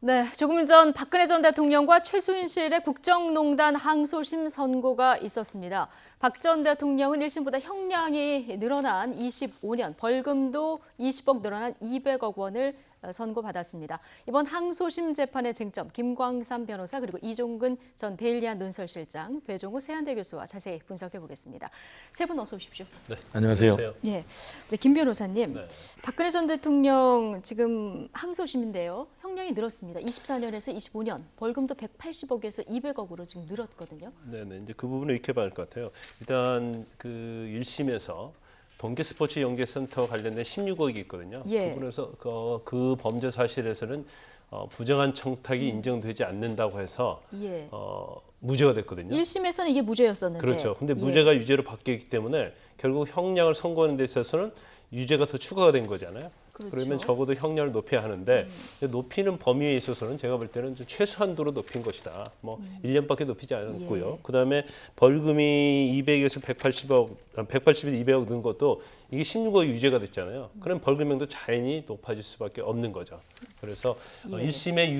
네, 조금 전 박근혜 전 대통령과 최순실의 국정농단 항소심 선고가 있었습니다. 박 전 대통령은 1심보다 형량이 늘어난 25년, 벌금도 20억 늘어난 200억 원을 선고받았습니다. 이번 항소심 재판의 쟁점, 김광삼 변호사 그리고 이종근 전 데일리안 논설실장, 배종우 세한대 교수와 자세히 분석해 보겠습니다. 세 분 어서 오십시오. 네, 안녕하세요. 예, 이제 김 변호사님, 네. 박근혜 전 대통령 지금 항소심인데요. 형량이 늘었습니다. 24년에서 25년, 벌금도 180억에서 200억으로 지금 늘었거든요. 네네. 이제 그 부분을 이렇게 봐야 할 것 같아요. 일단 그 1심에서 동계스포츠 연계센터 관련된 16억이 있거든요. 예. 그 부분에서 그 범죄 사실에서는 부정한 청탁이 인정되지 않는다고 해서 예. 무죄가 됐거든요. 1심에서는 이게 무죄였었는데. 그렇죠. 근데 예. 무죄가 유죄로 바뀌기 때문에 결국 형량을 선고하는 데 있어서는 유죄가 더 추가가 된 거잖아요. 그렇죠. 그러면 적어도 형량을 높여야 하는데 높이는 범위에 있어서는 제가 볼 때는 좀 최소한도로 높인 것이다. 뭐 1년밖에 높이지 않았고요. 예. 그다음에 벌금이 200에서 180에서 200억 는 것도 이게 16억 유죄가 됐잖아요. 그럼 벌금형도 자연히 높아질 수밖에 없는 거죠. 그래서 예. 1심의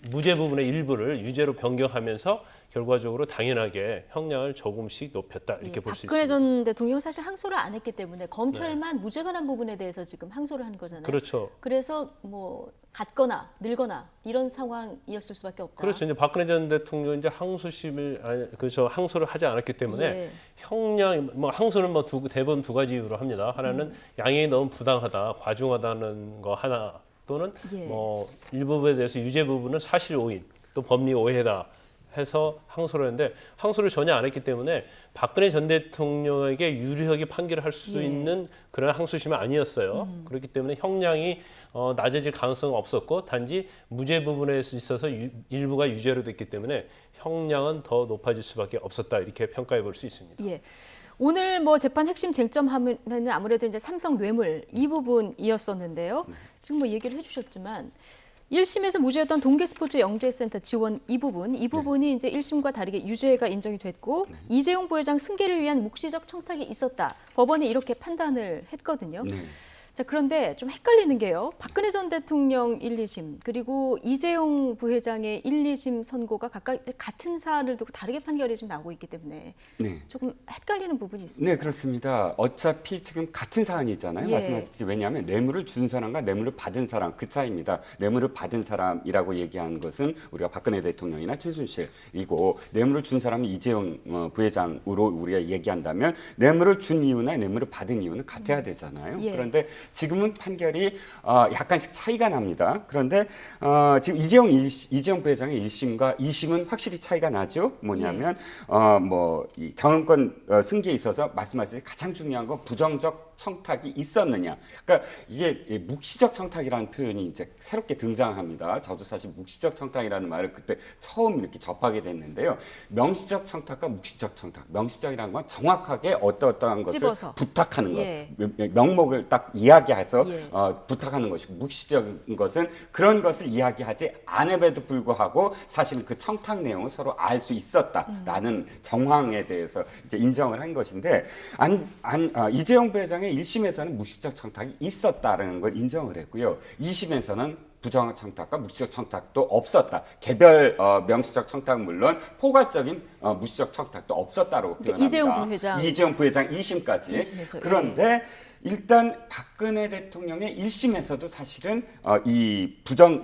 무죄 부분의 일부를 유죄로 변경하면서 결과적으로 당연하게 형량을 조금씩 높였다 이렇게 볼 수 있습니다. 박근혜 전 대통령 사실 항소를 안 했기 때문에 검찰만 무죄가 난 부분에 대해서 지금 항소를 한 거잖아요. 그렇죠. 그래서 뭐 같거나 늘거나 이런 상황이었을 수밖에 없다. 그렇죠. 이제 박근혜 전 대통령 이제 항소를 하지 않았기 때문에 예. 형량 항소는 대부분 두 가지 이유로 합니다. 하나는 양형이 너무 부당하다, 과중하다는 거 하나 또는 예. 뭐 일부분에 대해서 유죄 부분은 사실 오인 또 법리 오해다 해서 항소를 했는데 항소를 전혀 안 했기 때문에 박근혜 전 대통령에게 유리하게 판결을 할 수 예. 있는 그런 항소심은 아니었어요. 그렇기 때문에 형량이 낮아질 가능성은 없었고 단지 무죄 부분에 있어서 일부가 유죄로 됐기 때문에 형량은 더 높아질 수밖에 없었다 이렇게 평가해 볼 수 있습니다. 예. 오늘 뭐 재판 핵심 쟁점 하면은 아무래도 이제 삼성 뇌물 이 부분이었었는데요. 지금 뭐 얘기를 해주셨지만 1심에서 무죄였던 동계스포츠 영재센터 지원 이 부분이 이제 1심과 다르게 유죄가 인정이 됐고 이재용 부회장 승계를 위한 묵시적 청탁이 있었다. 법원이 이렇게 판단을 했거든요. 네. 자, 그런데 좀 헷갈리는 게요. 박근혜 전 대통령 1, 2심 그리고 이재용 부회장의 1, 2심 선고가 각각 이제 같은 사안을 두고 다르게 판결이 지금 나오고 있기 때문에 네. 조금 헷갈리는 부분이 있습니다. 네, 그렇습니다. 어차피 지금 같은 사안이잖아요. 예. 말씀하셨지. 왜냐하면 뇌물을 준 사람과 뇌물을 받은 사람 그 차이입니다. 뇌물을 받은 사람이라고 얘기하는 것은 우리가 박근혜 대통령이나 최순실이고 뇌물을 준 사람은 이재용 부회장으로 우리가 얘기한다면 뇌물을 준 이유나 뇌물을 받은 이유는 같아야 되잖아요. 예. 그런데 지금은 판결이 약간씩 차이가 납니다. 그런데 지금 이재용 부회장의 1심과 2심은 확실히 차이가 나죠. 뭐냐면 이 경영권 승계에 있어서 말씀하신 가장 중요한 건 부정적 청탁이 있었느냐. 그러니까 이게 묵시적 청탁이라는 표현이 이제 새롭게 등장합니다. 저도 사실 묵시적 청탁이라는 말을 그때 처음 이렇게 접하게 됐는데요. 명시적 청탁과 묵시적 청탁. 명시적이라는 건 정확하게 어떠한 것을 집어서. 부탁하는 것. 예. 명목을 딱 이야기해서 예. 부탁하는 것이고 묵시적인 것은 그런 것을 이야기하지 않음에도 불구하고 사실은 그 청탁 내용을 서로 알 수 있었다라는 정황에 대해서 이제 인정을 한 것인데 이재용 부회장의 1심에서는 묵시적 청탁이 있었다라는 걸 인정을 했고요. 2심에서는 부정한 청탁과 묵시적 청탁도 없었다. 개별 명시적 청탁은 물론 포괄적인 묵시적 청탁도 없었다고 표현합니다. 이재용 부회장 2심까지. 2심에서, 그런데 일단 박근혜 대통령의 1심에서도 사실은 이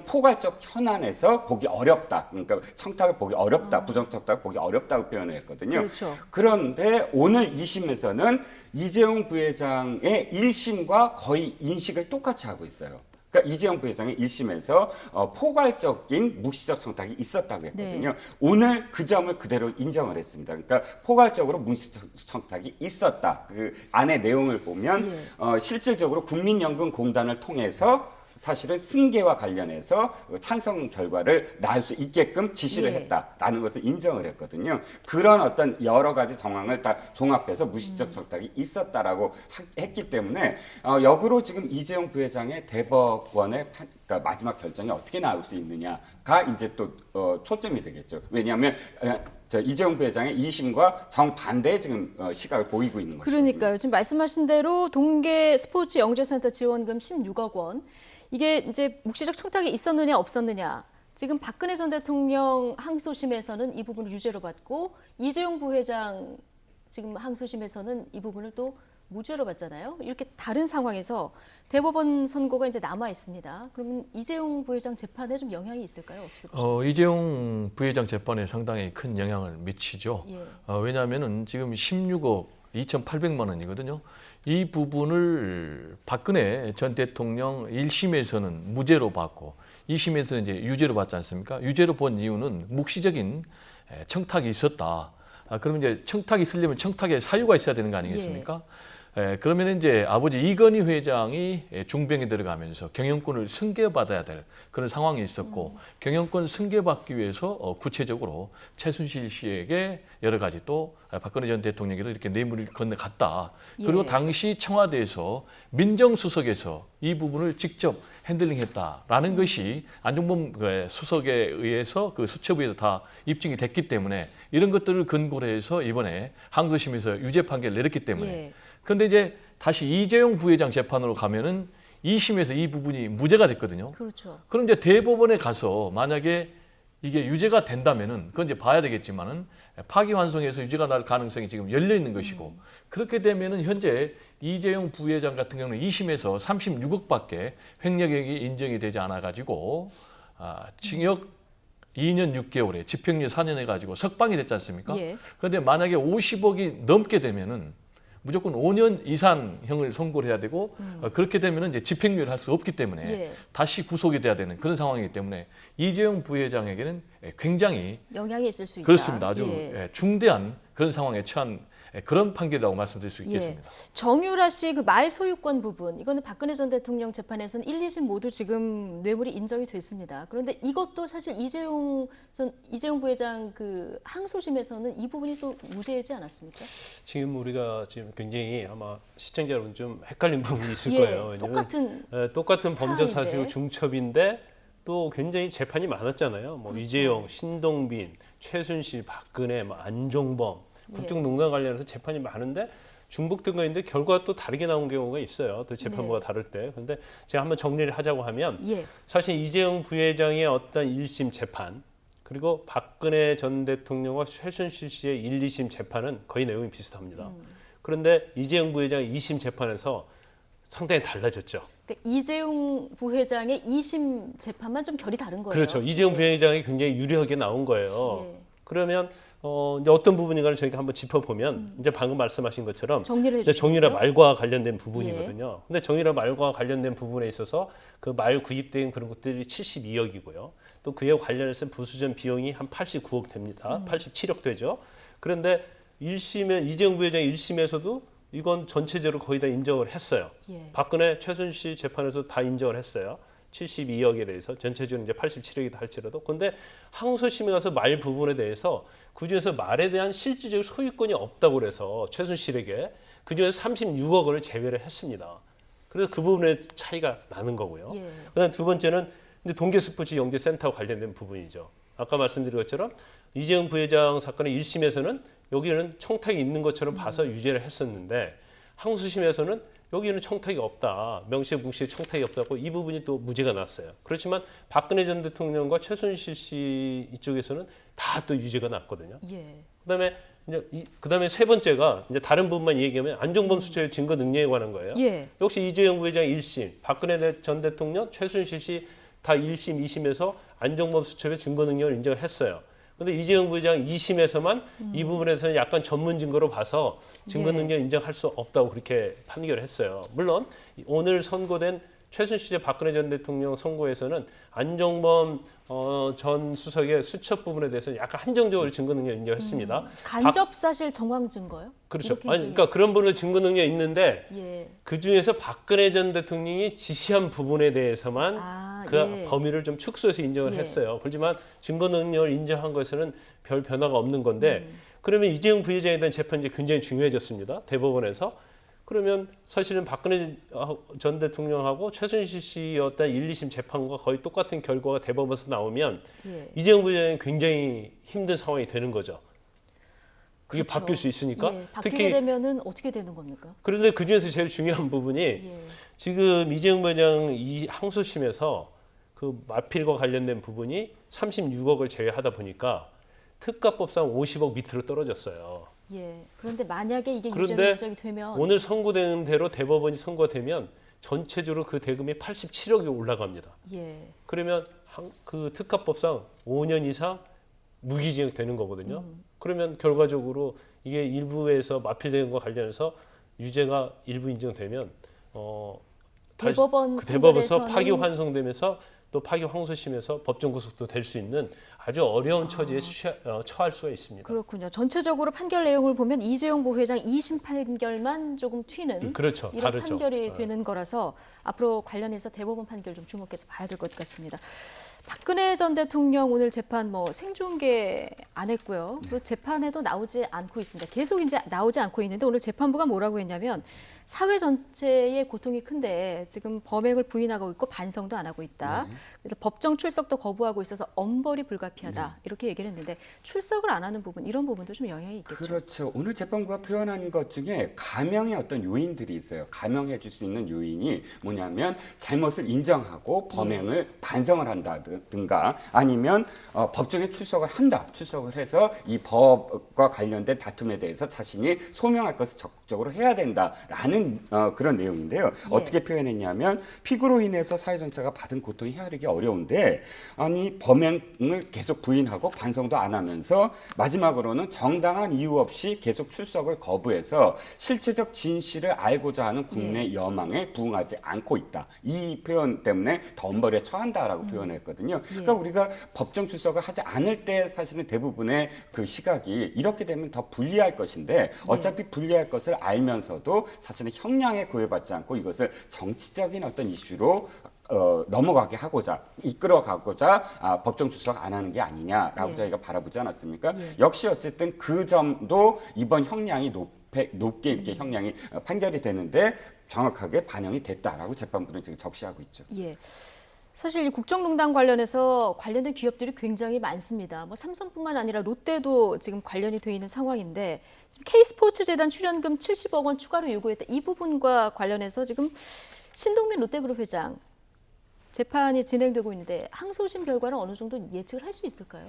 포괄적 현안에서 보기 어렵다. 그러니까 청탁을 보기 어렵다. 부정 청탁을 보기 어렵다고 표현을 했거든요. 그렇죠. 그런데 오늘 2심에서는 이재용 부회장의 1심과 거의 인식을 똑같이 하고 있어요. 그러니까 이재용 부회장의 1심에서 포괄적인 묵시적 청탁이 있었다고 했거든요. 네. 오늘 그 점을 그대로 인정을 했습니다. 그러니까 포괄적으로 묵시적 청탁이 있었다. 그 안의 내용을 보면 실질적으로 국민연금공단을 통해서 사실은 승계와 관련해서 찬성 결과를 낳을 수 있게끔 지시를 예. 했다라는 것을 인정을 했거든요. 그런 어떤 여러 가지 정황을 다 종합해서 무시적 청탁이 있었다라고 했기 때문에 역으로 지금 이재용 부회장의 대법원의 그러니까 마지막 결정이 어떻게 나올 수 있느냐가 이제 또 초점이 되겠죠. 왜냐하면 이재용 부회장의 2심과 정반대의 지금 시각을 보이고 있는 거죠. 그러니까요. 지금 말씀하신 대로 동계 스포츠 영재센터 지원금 16억 원. 이게 이제 묵시적 청탁이 있었느냐 없었느냐. 지금 박근혜 전 대통령 항소심에서는 이 부분을 유죄로 받고 이재용 부회장 지금 항소심에서는 이 부분을 또 무죄로 받잖아요. 이렇게 다른 상황에서 대법원 선고가 이제 남아 있습니다. 그러면 이재용 부회장 재판에 좀 영향이 있을까요? 어떻게 보십니까? 이재용 부회장 재판에 상당히 큰 영향을 미치죠. 예. 왜냐하면은 지금 16억 2,800만 원이거든요. 이 부분을 박근혜 전 대통령 1심에서는 무죄로 받고 2심에서는 이제 유죄로 받지 않습니까? 유죄로 본 이유는 묵시적인 청탁이 있었다. 그러면 이제 청탁이 있으려면 청탁의 사유가 있어야 되는 거 아니겠습니까? 그러면 이제 아버지 이건희 회장이 중병에 들어가면서 경영권을 승계받아야 될 그런 상황이 있었고 경영권 승계받기 위해서 구체적으로 최순실 씨에게 여러 가지 또 박근혜 전 대통령에게도 이렇게 뇌물을 건네갔다. 그리고 예. 당시 청와대에서 민정수석에서 이 부분을 직접 핸들링했다라는 것이 안종범 수석에 의해서 그 수첩에도 다 입증이 됐기 때문에 이런 것들을 근거로 해서 이번에 항소심에서 유죄 판결을 내렸기 때문에 예. 그런데 이제 다시 이재용 부회장 재판으로 가면은 2심에서 이 부분이 무죄가 됐거든요. 그렇죠. 그럼 이제 대법원에 가서 만약에 이게 유죄가 된다면은 그건 이제 봐야 되겠지만은 파기환송에서 유죄가 날 가능성이 지금 열려 있는 것이고 그렇게 되면은 현재 이재용 부회장 같은 경우는 2심에서 36억밖에 횡령액이 인정이 되지 않아 가지고 징역 2년 6개월에 집행유예 4년 해가지고 석방이 됐지 않습니까? 예. 그런데 만약에 50억이 넘게 되면은 무조건 5년 이상형을 선고를 해야 되고 그렇게 되면은 이제 집행유예를 할 수 없기 때문에 예. 다시 구속이 돼야 되는 그런 상황이기 때문에 이재용 부회장에게는 굉장히 영향이 있을 수 있다. 그렇습니다. 아주 예. 중대한 그런 상황에 처한 그런 판결이라고 말씀드릴 수 있겠습니다. 예. 정유라 씨 그 말 소유권 부분 이거는 박근혜 전 대통령 재판에서는 1, 2심 모두 지금 뇌물이 인정이 됐습니다. 그런데 이것도 사실 이재용 부회장 그 항소심에서는 이 부분이 또 무죄이지 않았습니까? 지금 우리가 지금 굉장히 아마 시청자 여러분 좀 헷갈린 부분이 있을 예, 거예요. 왜냐면 똑같은 범죄 사안인데. 사실이고 중첩인데 또 굉장히 재판이 많았잖아요. 뭐 그렇죠. 이재용, 신동빈, 최순실, 박근혜, 뭐 안종범, 국정농단 관련해서 재판이 많은데 중복된 거 있는데 결과가 또 다르게 나온 경우가 있어요. 또 재판부가 다를 때. 그런데 제가 한번 정리를 하자고 하면 예. 사실 이재용 부회장의 어떤 1심 재판 그리고 박근혜 전 대통령과 최순실 씨의 1, 2심 재판은 거의 내용이 비슷합니다. 그런데 이재용 부회장의 2심 재판에서 상당히 달라졌죠. 그러니까 이재용 부회장의 2심 재판만 좀 결이 다른 거예요. 그렇죠. 이재용 부회장이 굉장히 유리하게 나온 거예요. 예. 그러면 이제 어떤 부분인가를 저희가 한번 짚어보면 이제 방금 말씀하신 것처럼 정리를 이제 해주시면 정유라 말과 관련된 부분이거든요. 근데 정유라 말과 관련된 부분에 있어서 그 말 구입된 그런 것들이 72억이고요. 또 그에 관련해서 부수전 비용이 한 89억 됩니다. 87억 되죠. 그런데 1심에 이재용 부회장 1심에서도 이건 전체적으로 거의 다 인정을 했어요. 예. 박근혜 최순실 재판에서 다 인정을 했어요. 72억에 대해서 전체적으로 이제 87억이다 할지라도. 그런데 항소심에 가서 말 부분에 대해서 그중에서 말에 대한 실질적 소유권이 없다고 그래서 최순실에게 그중에서 36억을 제외를 했습니다. 그래서 그 부분에 차이가 나는 거고요. 예. 그다음 두 번째는 이제 동계스포츠 영재센터와 관련된 부분이죠. 아까 말씀드린 것처럼 이재용 부회장 사건의 1심에서는 여기는 청탁이 있는 것처럼 봐서 유죄를 했었는데 항소심에서는 여기는 청탁이 없다. 명시에 뭉시에 청탁이 없다고 이 부분이 또 무죄가 났어요. 그렇지만 박근혜 전 대통령과 최순실 씨 이쪽에서는 다 또 유죄가 났거든요. 예. 그다음에 세 번째가 이제 다른 부분만 얘기하면 안종범 수첩의 증거 능력에 관한 거예요. 예. 역시 이재용 부회장 1심, 박근혜 전 대통령, 최순실 씨 다 1심, 2심에서 안종범 수첩의 증거 능력을 인정했어요. 그런데 이재용 부회장 2심에서만 이 부분에서는 약간 전문 증거로 봐서 증거 예. 능력 인정할 수 없다고 그렇게 판결을 했어요. 물론 오늘 선고된 최순실 박근혜 전 대통령 선고에서는 안종범 전 수석의 수첩 부분에 대해서는 약간 한정적으로 증거 능력 인정했습니다. 간접 사실 정황 증거요? 그렇죠. 이렇게 아니, 그러니까 그런 부분을 증거 능력 있는데 예. 그 중에서 박근혜 전 대통령이 지시한 부분에 대해서만 그 예. 범위를 좀 축소해서 인정을 예. 했어요. 그렇지만 증거 능력을 인정한 것에는 별 변화가 없는 건데 그러면 이재용 부회장에 대한 재판이 굉장히 중요해졌습니다. 대법원에서. 그러면 사실은 박근혜 전 대통령하고 최순실 씨였던 1, 2심 재판과 거의 똑같은 결과가 대법원에서 나오면 예. 이재용 부회장이 굉장히 힘든 상황이 되는 거죠. 이게 바뀔 수 있으니까. 예, 바뀌게 특히 되면은 어떻게 되는 겁니까? 그런데 그 중에서 제일 중요한 부분이 예. 지금 이재용 부회장 이 항소심에서 그 마필과 관련된 부분이 36억을 제외하다 보니까 특가법상 50억 밑으로 떨어졌어요. 예. 그런데 만약에 이게 그런데 유죄로 인정이 되면 오늘 선고된 대로 대법원이 선고되면 전체적으로 그 대금이 87억이 올라갑니다. 예. 그러면 그 특가법상 5년 이상 무기징역 되는 거거든요. 그러면 결과적으로 이게 일부에서 마필된 것과 관련해서 유죄가 일부 인정되면 대법원 그 대법원에서 판결에서는 파기환송되면서 또 파기환소심에서 법정 구속도 될 수 있는 아주 어려운 처지에 처할 수가 있습니다. 그렇군요. 전체적으로 판결 내용을 보면 이재용 부회장 2심 판결만 조금 튀는 그렇죠. 이런 다르죠. 판결이 되는 거라서 앞으로 관련해서 대법원 판결 좀 주목해서 봐야 될 것 같습니다. 박근혜 전 대통령 오늘 재판 생중계 안 했고요. 그리고 재판에도 나오지 않고 있습니다. 계속 이제 나오지 않고 있는데 오늘 재판부가 뭐라고 했냐면 사회 전체의 고통이 큰데 지금 범행을 부인하고 있고 반성도 안 하고 있다. 그래서 법정 출석도 거부하고 있어서 엄벌이 불가피하다. 이렇게 얘기를 했는데 출석을 안 하는 부분 이런 부분도 좀 영향이 있겠죠. 그렇죠. 오늘 재판부가 표현한 것 중에 가명의 어떤 요인들이 있어요. 가명해 줄 수 있는 요인이 뭐냐면 잘못을 인정하고 범행을 반성을 한다든가 아니면 법정에 출석을 한다. 출석을 해서 이 법과 관련된 다툼에 대해서 자신이 소명할 것을 적극적으로 해야 된다라는 그런 내용인데요. 어떻게 표현했냐면 피고로 인해서 사회 전체가 받은 고통이 헤아리기 어려운데 아니 범행을 계속 부인하고 반성도 안 하면서 마지막으로는 정당한 이유 없이 계속 출석을 거부해서 실체적 진실을 알고자 하는 국내 여망에 부응하지 않고 있다. 이 표현 때문에 더 엄벌에 처한다라고 표현했거든요. 그러니까 우리가 법정 출석을 하지 않을 때 사실은 대부분의 그 시각이 이렇게 되면 더 불리할 것인데 어차피 불리할 것을 알면서도 사실은 형량에 구애받지 않고 이것을 정치적인 어떤 이슈로 넘어가게 하고자 이끌어가고자 법정 출석 안 하는 게 아니냐라고 저희가 바라보지 않았습니까? 역시 어쨌든 그 점도 이번 형량이 높게 이렇게 형량이 판결이 되는데 정확하게 반영이 됐다라고 재판부는 지금 적시하고 있죠. 예. 사실 이 국정농단 관련해서 관련된 기업들이 굉장히 많습니다. 삼성뿐만 아니라 롯데도 지금 관련이 돼 있는 상황인데 지금 K스포츠재단 출연금 70억 원 추가로 요구했다. 이 부분과 관련해서 지금 신동민 롯데그룹 회장 재판이 진행되고 있는데 항소심 결과는 어느 정도 예측을 할 수 있을까요?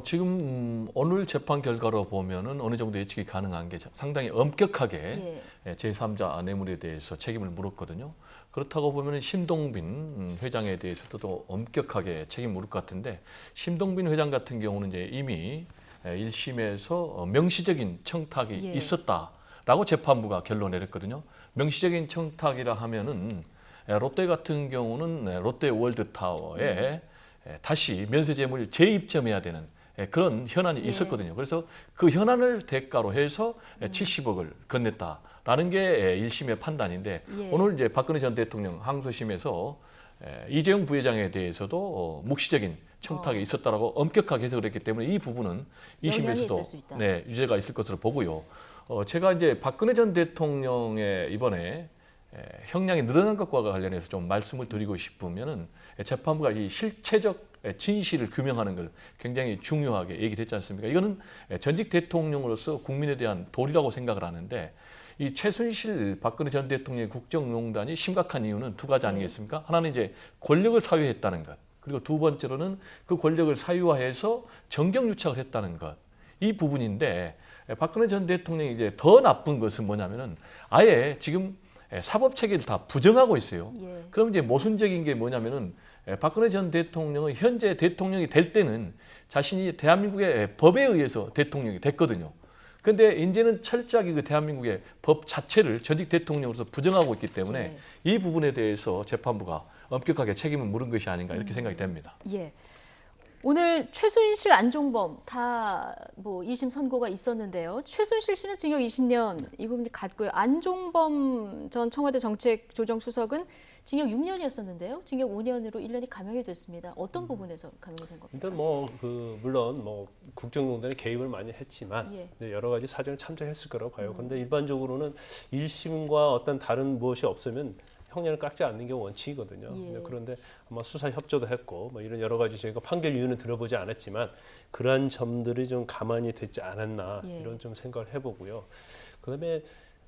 지금 오늘 재판 결과로 보면은 어느 정도 예측이 가능한 게 상당히 엄격하게 제3자 뇌물에 대해서 책임을 물었거든요. 그렇다고 보면 신동빈 회장에 대해서도 또 엄격하게 책임을 물을 것 같은데 신동빈 회장 같은 경우는 이제 이미 1심에서 명시적인 청탁이 있었다라고 재판부가 결론 내렸거든요. 명시적인 청탁이라 하면은 롯데 같은 경우는 롯데 월드타워에 다시 면세점을 재입점해야 되는 그런 현안이 있었거든요. 그래서 그 현안을 대가로 해서 70억을 건넸다라는 게 1심의 판단인데 오늘 이제 박근혜 전 대통령 항소심에서 이재용 부회장에 대해서도 묵시적인 청탁이 있었다라고 엄격하게 해석을 했기 때문에 이 부분은 2심에서도 유죄가 있을 것으로 보고요. 제가 이제 박근혜 전 대통령의 이번에 형량이 늘어난 것과 관련해서 좀 말씀을 드리고 싶으면은 재판부가 이 실체적 진실을 규명하는 걸 굉장히 중요하게 얘기를 했지 않습니까? 이거는 전직 대통령으로서 국민에 대한 도리라고 생각을 하는데 이 최순실 박근혜 전 대통령의 국정농단이 심각한 이유는 두 가지 아니겠습니까? 하나는 이제 권력을 사유했다는 것, 그리고 두 번째로는 그 권력을 사유화해서 정경유착을 했다는 것, 이 부분인데 박근혜 전 대통령이 이제 더 나쁜 것은 뭐냐면은 아예 지금 사법 체계를 다 부정하고 있어요. 그럼 이제 모순적인 게 뭐냐면은 박근혜 전 대통령은 현재 대통령이 될 때는 자신이 대한민국의 법에 의해서 대통령이 됐거든요. 그런데 이제는 철저하게 그 대한민국의 법 자체를 전직 대통령으로서 부정하고 있기 때문에 이 부분에 대해서 재판부가 엄격하게 책임을 물은 것이 아닌가 이렇게 생각이 됩니다. 예. 오늘 최순실, 안종범 다 2심 선고가 있었는데요. 최순실 씨는 징역 20년 이 부분이 같고요. 안종범 전 청와대 정책조정수석은 징역 6년이었었는데요. 징역 5년으로 1년이 감형이 됐습니다. 어떤 부분에서 감형이 된 겁니까? 일단 물론 국정농단에 개입을 많이 했지만 여러 가지 사정을 참작했을 거라고 봐요. 그런데 일반적으로는 1심과 어떤 다른 무엇이 없으면 형량을 깎지 않는 게 원칙이거든요. 예. 그런데 아마 수사 협조도 했고 뭐 이런 여러 가지 저희가 판결 이유는 들어보지 않았지만 그러한 점들이 좀 가만히 됐지 않았나 예. 이런 좀 생각을 해보고요. 그다음에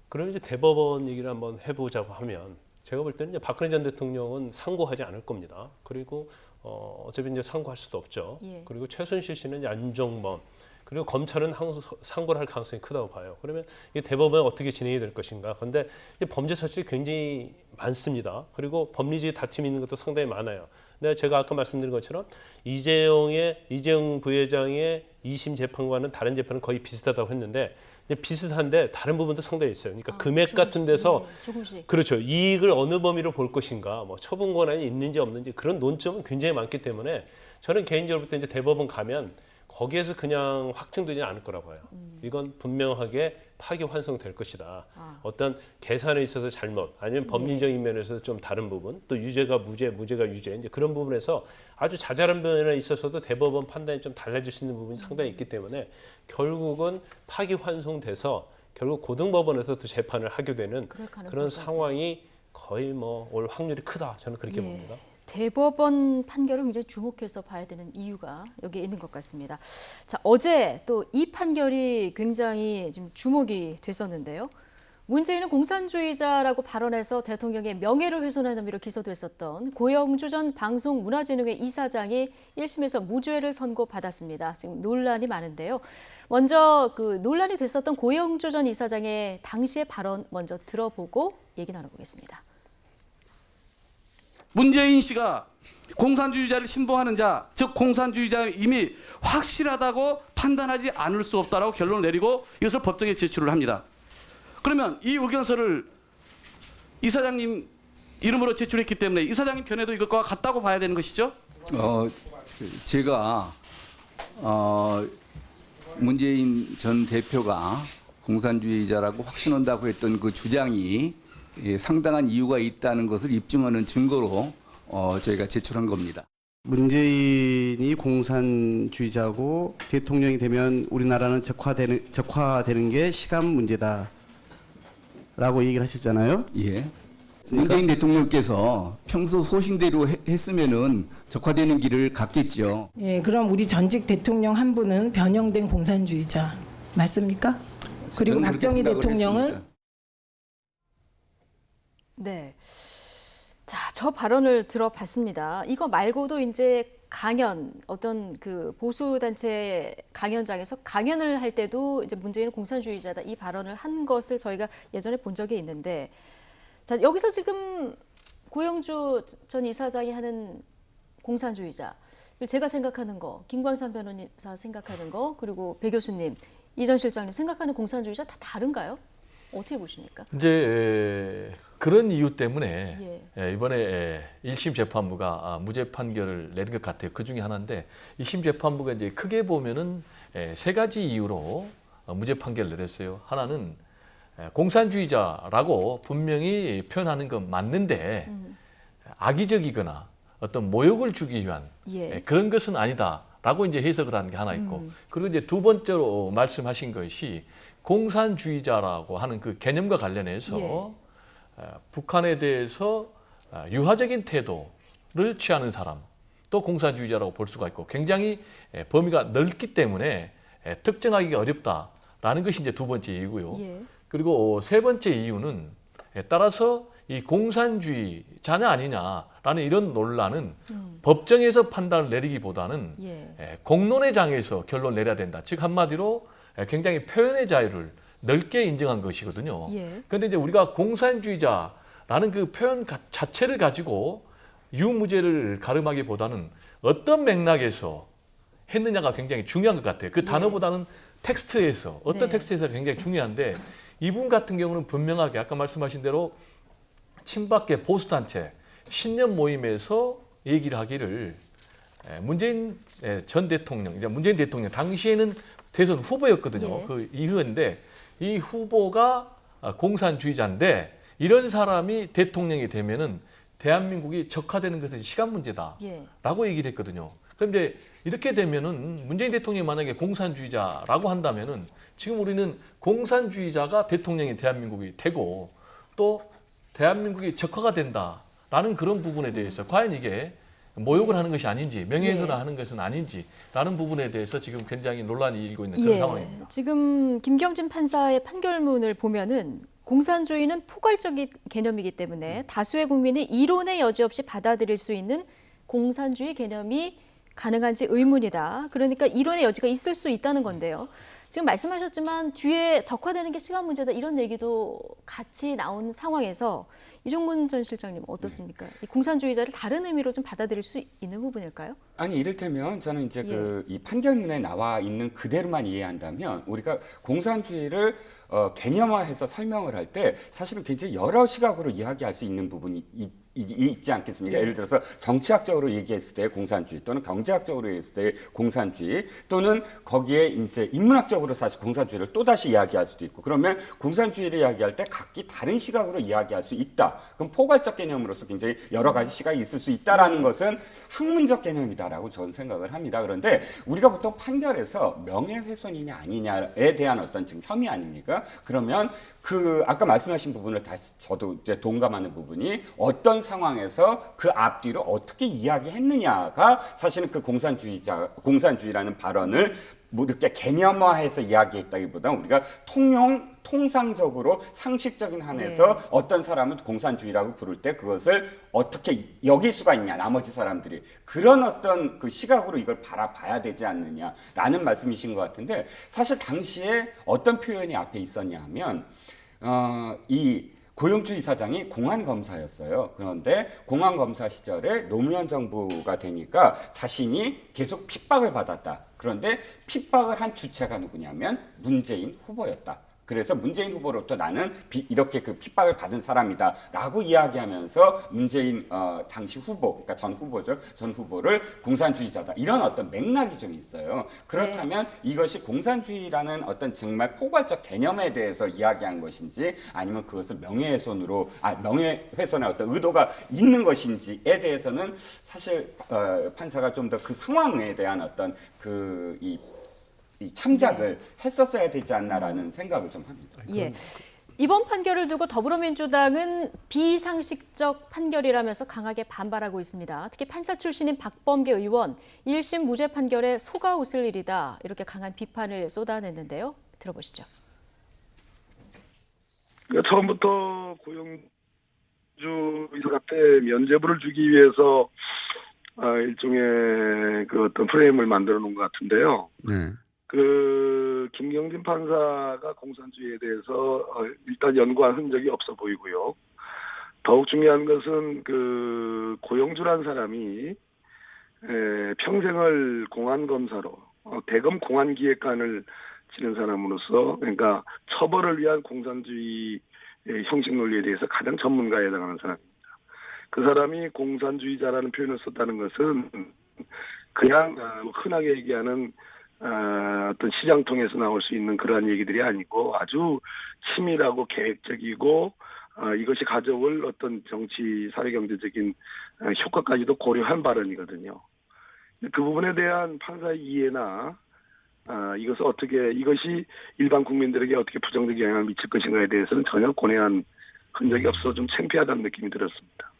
그럼 이제 대법원 얘기를 한번 해보자고 하면 제가 볼 때는 이제 박근혜 전 대통령은 상고하지 않을 겁니다. 그리고 어차피 이제 상고할 수도 없죠. 예. 그리고 최순실 씨는 이제 안종범 그리고 검찰은 상고를 할 가능성이 크다고 봐요. 그러면 이 대법원은 어떻게 진행이 될 것인가. 그런데 범죄 사실이 굉장히 많습니다. 그리고 법리적인 다툼이 있는 것도 상당히 많아요. 근데 제가 아까 말씀드린 것처럼 이재용 부회장의 2심 재판과는 다른 재판은 거의 비슷하다고 했는데 비슷한데 다른 부분도 상당히 있어요. 그러니까 금액 같은 데서 조금씩. 그렇죠. 이익을 어느 범위로 볼 것인가, 뭐 처분 권한이 있는지 없는지 그런 논점은 굉장히 많기 때문에 저는 개인적으로 볼 때 이제 대법원 가면 거기에서 그냥 확정되지 않을 거라고 봐요. 이건 분명하게 파기환송될 것이다. 어떤 계산에 있어서 잘못 아니면 법리적인 면에서 좀 다른 부분 또 유죄가 무죄, 무죄가 유죄 이제 그런 부분에서 아주 자잘한 면에 있어서도 대법원 판단이 좀 달라질 수 있는 부분이 상당히 있기 때문에 결국은 파기환송돼서 결국 고등법원에서도 재판을 하게 되는 그럴 가능성까지. 그런 상황이 거의 뭐 올 확률이 크다. 저는 그렇게 예. 봅니다. 대법원 판결을 굉장히 주목해서 봐야 되는 이유가 여기에 있는 것 같습니다. 자, 어제 또 이 판결이 굉장히 지금 주목이 됐었는데요. 문재인은 공산주의자라고 발언해서 대통령의 명예를 훼손한 혐의로 기소됐었던 고영주 전 방송문화진흥회 이사장이 1심에서 무죄를 선고받았습니다. 지금 논란이 많은데요. 먼저 그 논란이 됐었던 고영주 전 이사장의 당시의 발언 먼저 들어보고 얘기 나눠보겠습니다. 문재인 씨가 공산주의자를 신봉하는 자, 즉 공산주의자는 이미 확실하다고 판단하지 않을 수 없다라고 결론을 내리고 이것을 법정에 제출을 합니다. 그러면 이 의견서를 이사장님 이름으로 제출했기 때문에 이사장님 편에도 이것과 같다고 봐야 되는 것이죠? 제가 문재인 전 대표가 공산주의자라고 확신한다고 했던 그 주장이 상당한 이유가 있다는 것을 입증하는 증거로 저희가 제출한 겁니다. 문재인이 공산주의자고 대통령이 되면 우리나라는 적화되는 게 시간 문제다라고 얘기를 하셨잖아요. 예. 문재인 대통령께서 평소 소신대로 했으면은 적화되는 길을 갔겠죠. 예, 그럼 우리 전직 대통령 한 분은 변형된 공산주의자 맞습니까? 그리고 저는 그렇게 박정희 생각을 대통령은 했습니다. 네. 자, 저 발언을 들어봤습니다. 이거 말고도 이제 강연, 어떤 그 보수단체 강연장에서 강연을 할 때도 이제 문재인은 공산주의자다 이 발언을 한 것을 저희가 예전에 본 적이 있는데 자, 여기서 지금 고영주 전 이사장이 하는 공산주의자, 제가 생각하는 거, 김광산 변호사 생각하는 거, 그리고 배 교수님, 이 전 실장님 생각하는 공산주의자 다 다른가요? 어떻게 보십니까? 이제 그런 이유 때문에 예. 이번에 1심 재판부가 무죄 판결을 내린 것 같아요. 그 중에 하나인데 2심 재판부가 이제 크게 보면은 세 가지 이유로 무죄 판결을 내렸어요. 하나는 공산주의자라고 분명히 표현하는 건 맞는데 악의적이거나 어떤 모욕을 주기 위한 예. 그런 것은 아니다라고 이제 해석을 하는 게 하나 있고 그리고 이제 두 번째로 말씀하신 것이 공산주의자라고 하는 그 개념과 관련해서 북한에 대해서 유화적인 태도를 취하는 사람 또 공산주의자라고 볼 수가 있고 굉장히 범위가 넓기 때문에 특정하기가 어렵다라는 것이 이제 두 번째 이유고요. 예. 그리고 세 번째 이유는 따라서 이 공산주의자냐 아니냐라는 이런 논란은 법정에서 판단을 내리기보다는 예. 공론의 장에서 결론을 내려야 된다. 즉 한마디로 굉장히 표현의 자유를 넓게 인정한 것이거든요. 예. 그런데 이제 우리가 공산주의자라는 그 표현 자체를 가지고 유무죄를 가름하기보다는 어떤 맥락에서 했느냐가 굉장히 중요한 것 같아요. 그 단어보다는 텍스트에서 어떤 네. 텍스트에서 굉장히 중요한데 이분 같은 경우는 분명하게 아까 말씀하신 대로 친박계 보수단체 신년 모임에서 얘기를 하기를 문재인 전 대통령, 이제 문재인 대통령 당시에는 대선 후보였거든요. 예. 그 이후인데 이 후보가 공산주의자인데 이런 사람이 대통령이 되면은 대한민국이 적화되는 것은 시간 문제다라고 예. 얘기를 했거든요. 그럼 이제 이렇게 되면은 문재인 대통령이 만약에 공산주의자라고 한다면은 지금 우리는 공산주의자가 대통령이 대한민국이 되고 또 대한민국이 적화가 된다라는 그런 부분에 대해서 과연 이게 모욕을 하는 것이 아닌지 명예훼손을 하는 것은 아닌지라는 부분에 대해서 지금 굉장히 논란이 일고 있는 그런 상황입니다. 지금 김경진 판사의 판결문을 보면은 공산주의는 포괄적인 개념이기 때문에 다수의 국민이 이론의 여지 없이 받아들일 수 있는 공산주의 개념이 가능한지 의문이다. 그러니까 이론의 여지가 있을 수 있다는 건데요. 지금 말씀하셨지만 뒤에 적화되는 게 시간 문제다 이런 얘기도 같이 나온 상황에서 이종문 전 실장님 어떻습니까? 이 공산주의자를 다른 의미로 좀 받아들일 수 있는 부분일까요? 아니 이를테면 저는 이제 이 판결문에 나와 있는 그대로만 이해한다면 우리가 공산주의를 개념화해서 설명을 할 때 사실은 굉장히 여러 시각으로 이야기할 수 있는 부분이 있지 않겠습니까? 예를 들어서 정치학적으로 얘기했을 때 공산주의 또는 경제학적으로 얘기했을 때 공산주의 또는 거기에 이제 인문학적으로 사실 공산주의를 또다시 이야기할 수도 있고 그러면 공산주의를 이야기할 때 각기 다른 시각으로 이야기할 수 있다. 그럼 포괄적 개념으로서 굉장히 여러 가지 시각이 있을 수 있다라는 것은 학문적 개념이다라고 저는 생각을 합니다. 그런데 우리가 보통 판결에서 명예훼손이냐 아니냐에 대한 어떤 지금 혐의 아닙니까? 그러면 그 아까 말씀하신 부분을 다시 저도 이제 동감하는 부분이 어떤 상황에서 그 앞뒤로 어떻게 이야기했느냐가 사실은 그 공산주의라는 발언을 뭐 이렇게 개념화해서 이야기했다기보다는 우리가 통상적으로 상식적인 한에서 어떤 사람을 공산주의라고 부를 때 그것을 어떻게 여길 수가 있냐 나머지 사람들이 그런 어떤 그 시각으로 이걸 바라봐야 되지 않느냐라는 말씀이신 것 같은데 사실 당시에 어떤 표현이 앞에 있었냐 하면 이 고용주 이사장이 공안검사였어요. 그런데 공안검사 시절에 노무현 정부가 되니까 자신이 계속 핍박을 받았다. 그런데 핍박을 한 주체가 누구냐면 문재인 후보였다. 그래서 문재인 후보로부터 나는 이렇게 그 핍박을 받은 사람이다라고 이야기하면서 문재인 당시 후보, 그러니까 전 후보죠, 전 후보를 공산주의자다 이런 어떤 맥락이 좀 있어요. 그렇다면 이것이 공산주의라는 어떤 정말 포괄적 개념에 대해서 이야기한 것인지 아니면 그것을 명예훼손의 어떤 의도가 있는 것인지에 대해서는 사실 판사가 좀 더 그 상황에 대한 어떤 이 참작을 했었어야 되지 않나라는 생각을 좀 합니다. 예. 이번 판결을 두고 더불어민주당은 비상식적 판결이라면서 강하게 반발하고 있습니다. 특히 판사 출신인 박범계 의원 1심 무죄 판결에 속아 웃을 일이다 이렇게 강한 비판을 쏟아냈는데요. 들어보시죠. 그러니까 처음부터 고용주 이사한테 면죄부를 주기 위해서 일종의 그 어떤 프레임을 만들어 놓은 것 같은데요. 네. 그 김경진 판사가 공산주의에 대해서 일단 연구한 흔적이 없어 보이고요. 더욱 중요한 것은 그 고용주란 사람이 평생을 공안검사로 대검 공안기획관을 지낸 사람으로서 그러니까 처벌을 위한 공산주의 형식 논리에 대해서 가장 전문가에 해당하는 사람입니다. 그 사람이 공산주의자라는 표현을 썼다는 것은 그냥 흔하게 얘기하는 어떤 시장통에서 나올 수 있는 그러한 얘기들이 아니고 아주 치밀하고 계획적이고 이것이 가져올 어떤 정치 사회경제적인 효과까지도 고려한 발언이거든요. 그 부분에 대한 판사의 이해나 이것이 일반 국민들에게 어떻게 부정적 영향을 미칠 것인가에 대해서는 전혀 고뇌한 흔적이 없어 좀 창피하다는 느낌이 들었습니다.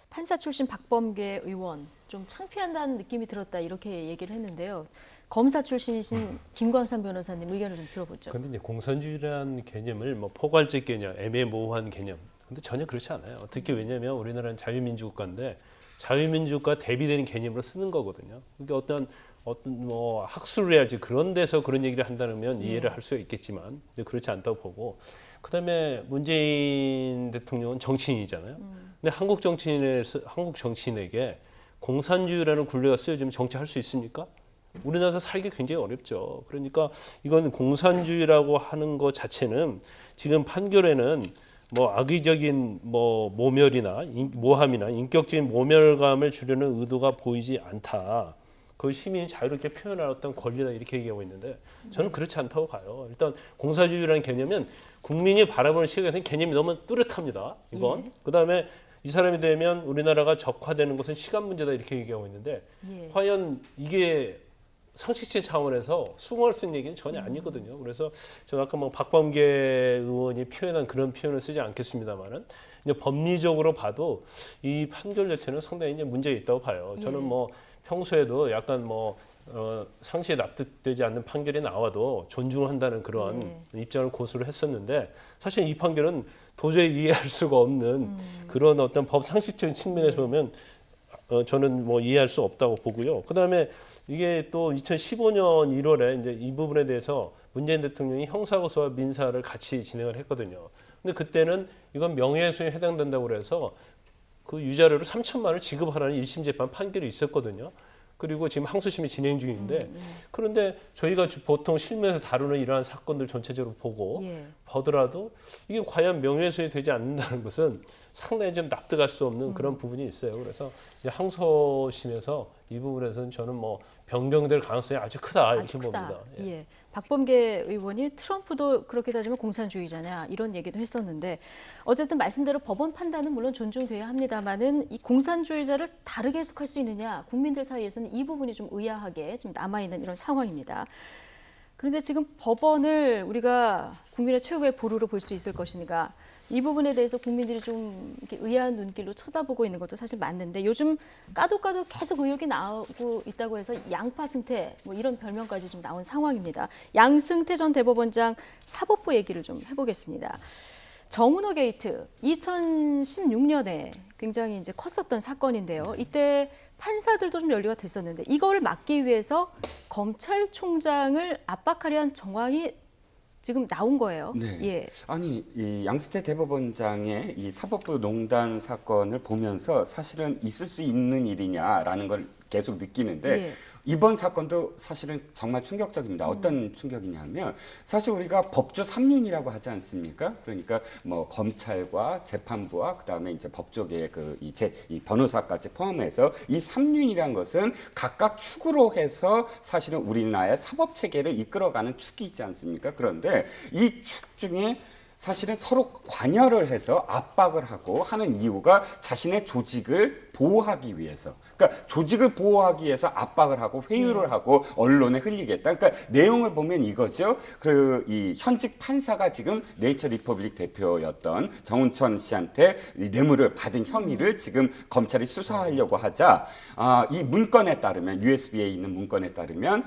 판사 출신 박범계 의원 좀 창피한다는 느낌이 들었다 이렇게 얘기를 했는데요. 검사 출신이신 김광삼 변호사님 의견을 좀 들어보죠. 그런데 이제 공산주의라는 개념을 뭐 포괄적 개념, 애매모호한 개념, 근데 전혀 그렇지 않아요. 특히 왜냐하면 우리나라는 자유민주국가인데 자유민주국가 대비되는 개념으로 쓰는 거거든요. 그러니까 어떤 뭐 학술을 해야지 그런 데서 그런 얘기를 한다면 이해를 할 수가 있겠지만 그렇지 않다고 보고. 그다음에 문재인 대통령은 정치인이잖아요. 근데 한국 정치인에게 공산주의라는 굴레가 쓰여지면 정치할 수 있습니까? 우리나라에서 살기 굉장히 어렵죠. 그러니까 이건 공산주의라고 하는 것 자체는 지금 판결에는 뭐 악의적인 뭐 모함이나 인격적인 모멸감을 주려는 의도가 보이지 않다. 그 시민이 자유롭게 표현할 어떤 권리다 이렇게 얘기하고 있는데 저는 그렇지 않다고 봐요. 일단 공산주의라는 개념은 국민이 바라보는 시각에서는 개념이 너무 뚜렷합니다. 이건. 예. 그다음에 이 사람이 되면 우리나라가 적화되는 것은 시간 문제다 이렇게 얘기하고 있는데 과연 이게 상식적 차원에서 수긍할 수 있는 얘기는 전혀 아니거든요. 그래서 저는 아까 뭐 박범계 의원이 표현한 그런 표현을 쓰지 않겠습니다만은 이제 법리적으로 봐도 이 판결 자체는 상당히 이제 문제가 있다고 봐요. 저는 뭐 평소에도 약간 뭐 상식에 납득되지 않는 판결이 나와도 존중한다는 그런 입장을 고수를 했었는데 사실 이 판결은 도저히 이해할 수가 없는 그런 어떤 법 상식적인 측면에서 보면 저는 뭐 이해할 수 없다고 보고요. 그다음에 이게 또 2015년 1월에 이제 이 부분에 대해서 문재인 대통령이 형사고소와 민사를 같이 진행을 했거든요. 근데 그때는 이건 명예훼손에 해당된다고 그래서 그 유자료를 3천만 원을 지급하라는 1심 재판 판결이 있었거든요. 그리고 지금 항소심이 진행 중인데 그런데 저희가 보통 실무에서 다루는 이러한 사건들 전체적으로 보고 보더라도 이게 과연 명예훼손이 되지 않는다는 것은 상당히 좀 납득할 수 없는 그런 부분이 있어요. 그래서 이제 항소심에서 이 부분에서는 저는 뭐 변경될 가능성이 아주 크다 이렇게 봅니다. 예. 박범계 의원이 트럼프도 그렇게 따지면 공산주의자냐 이런 얘기도 했었는데 어쨌든 말씀대로 법원 판단은 물론 존중돼야 합니다만은 이 공산주의자를 다르게 해석할 수 있느냐 국민들 사이에서는 이 부분이 좀 의아하게 좀 남아있는 이런 상황입니다. 그런데 지금 법원을 우리가 국민의 최후의 보루로 볼 수 있을 것이니까 이 부분에 대해서 국민들이 좀 이렇게 의아한 눈길로 쳐다보고 있는 것도 사실 맞는데 요즘 까도 계속 의혹이 나오고 있다고 해서 양파승태 뭐 이런 별명까지 좀 나온 상황입니다. 양승태 전 대법원장 사법부 얘기를 좀 해보겠습니다. 정은호 게이트 2016년에 굉장히 이제 컸었던 사건인데요. 이때 판사들도 좀 연루가 됐었는데 이걸 막기 위해서 검찰총장을 압박하려 한 정황이 지금 나온 거예요. 네. 예. 아니 이 양승태 대법원장의 이 사법부 농단 사건을 보면서 사실은 있을 수 있는 일이냐라는 걸 계속 느끼는데 이번 사건도 사실은 정말 충격적입니다. 어떤 충격이냐면 사실 우리가 법조 3윤이라고 하지 않습니까? 그러니까 뭐 검찰과 재판부와 그다음에 이제 법조계의 이 변호사까지 포함해서 이 3윤이라는 것은 각각 축으로 해서 사실은 우리나라의 사법 체계를 이끌어가는 축이지 않습니까? 그런데 이 축 중에 사실은 서로 관여를 해서 압박을 하고 하는 이유가 자신의 조직을 보호하기 위해서. 그러니까 조직을 보호하기 위해서 압박을 하고 회유를 하고 언론에 흘리겠다. 그러니까 내용을 보면 이거죠. 이 현직 판사가 지금 네이처 리퍼블릭 대표였던 정운천 씨한테 이 뇌물을 받은 혐의를 지금 검찰이 수사하려고 하자 이 문건에 따르면 USB에 있는 문건에 따르면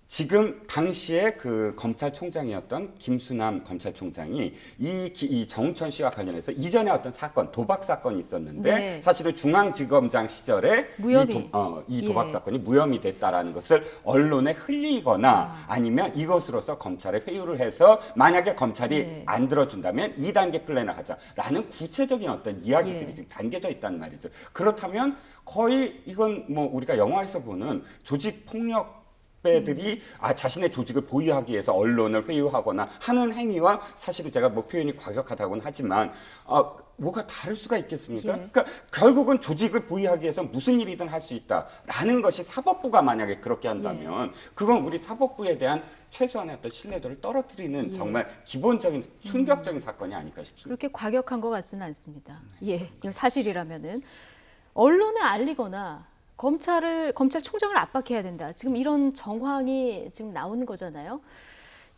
지금 당시에 그 검찰총장이었던 김수남 검찰총장이 이 정운천 씨와 관련해서 이전에 어떤 사건, 도박 사건이 있었는데 사실은 중앙지검장 시절에 무혐의. 이 도박 사건이 무혐의 됐다라는 것을 언론에 흘리거나 아니면 이것으로서 검찰에 회유를 해서 만약에 검찰이 안 들어준다면 2단계 플랜을 하자라는 구체적인 어떤 이야기들이 지금 담겨져 있다는 말이죠. 그렇다면 거의 이건 뭐 우리가 영화에서 보는 조직 폭력 배들이 자신의 조직을 보유하기 위해서 언론을 회유하거나 하는 행위와 사실은 제가 뭐 표현이 과격하다고는 하지만 뭐가 다를 수가 있겠습니까? 그러니까 결국은 조직을 보유하기 위해서 무슨 일이든 할 수 있다라는 것이 사법부가 만약에 그렇게 한다면 그건 우리 사법부에 대한 최소한의 어떤 신뢰도를 떨어뜨리는 정말 기본적인 충격적인 사건이 아닐까 싶습니다. 그렇게 과격한 것 같지는 않습니다. 이건 사실이라면은 언론에 알리거나 검찰총장을 압박해야 된다. 지금 이런 정황이 지금 나오는 거잖아요.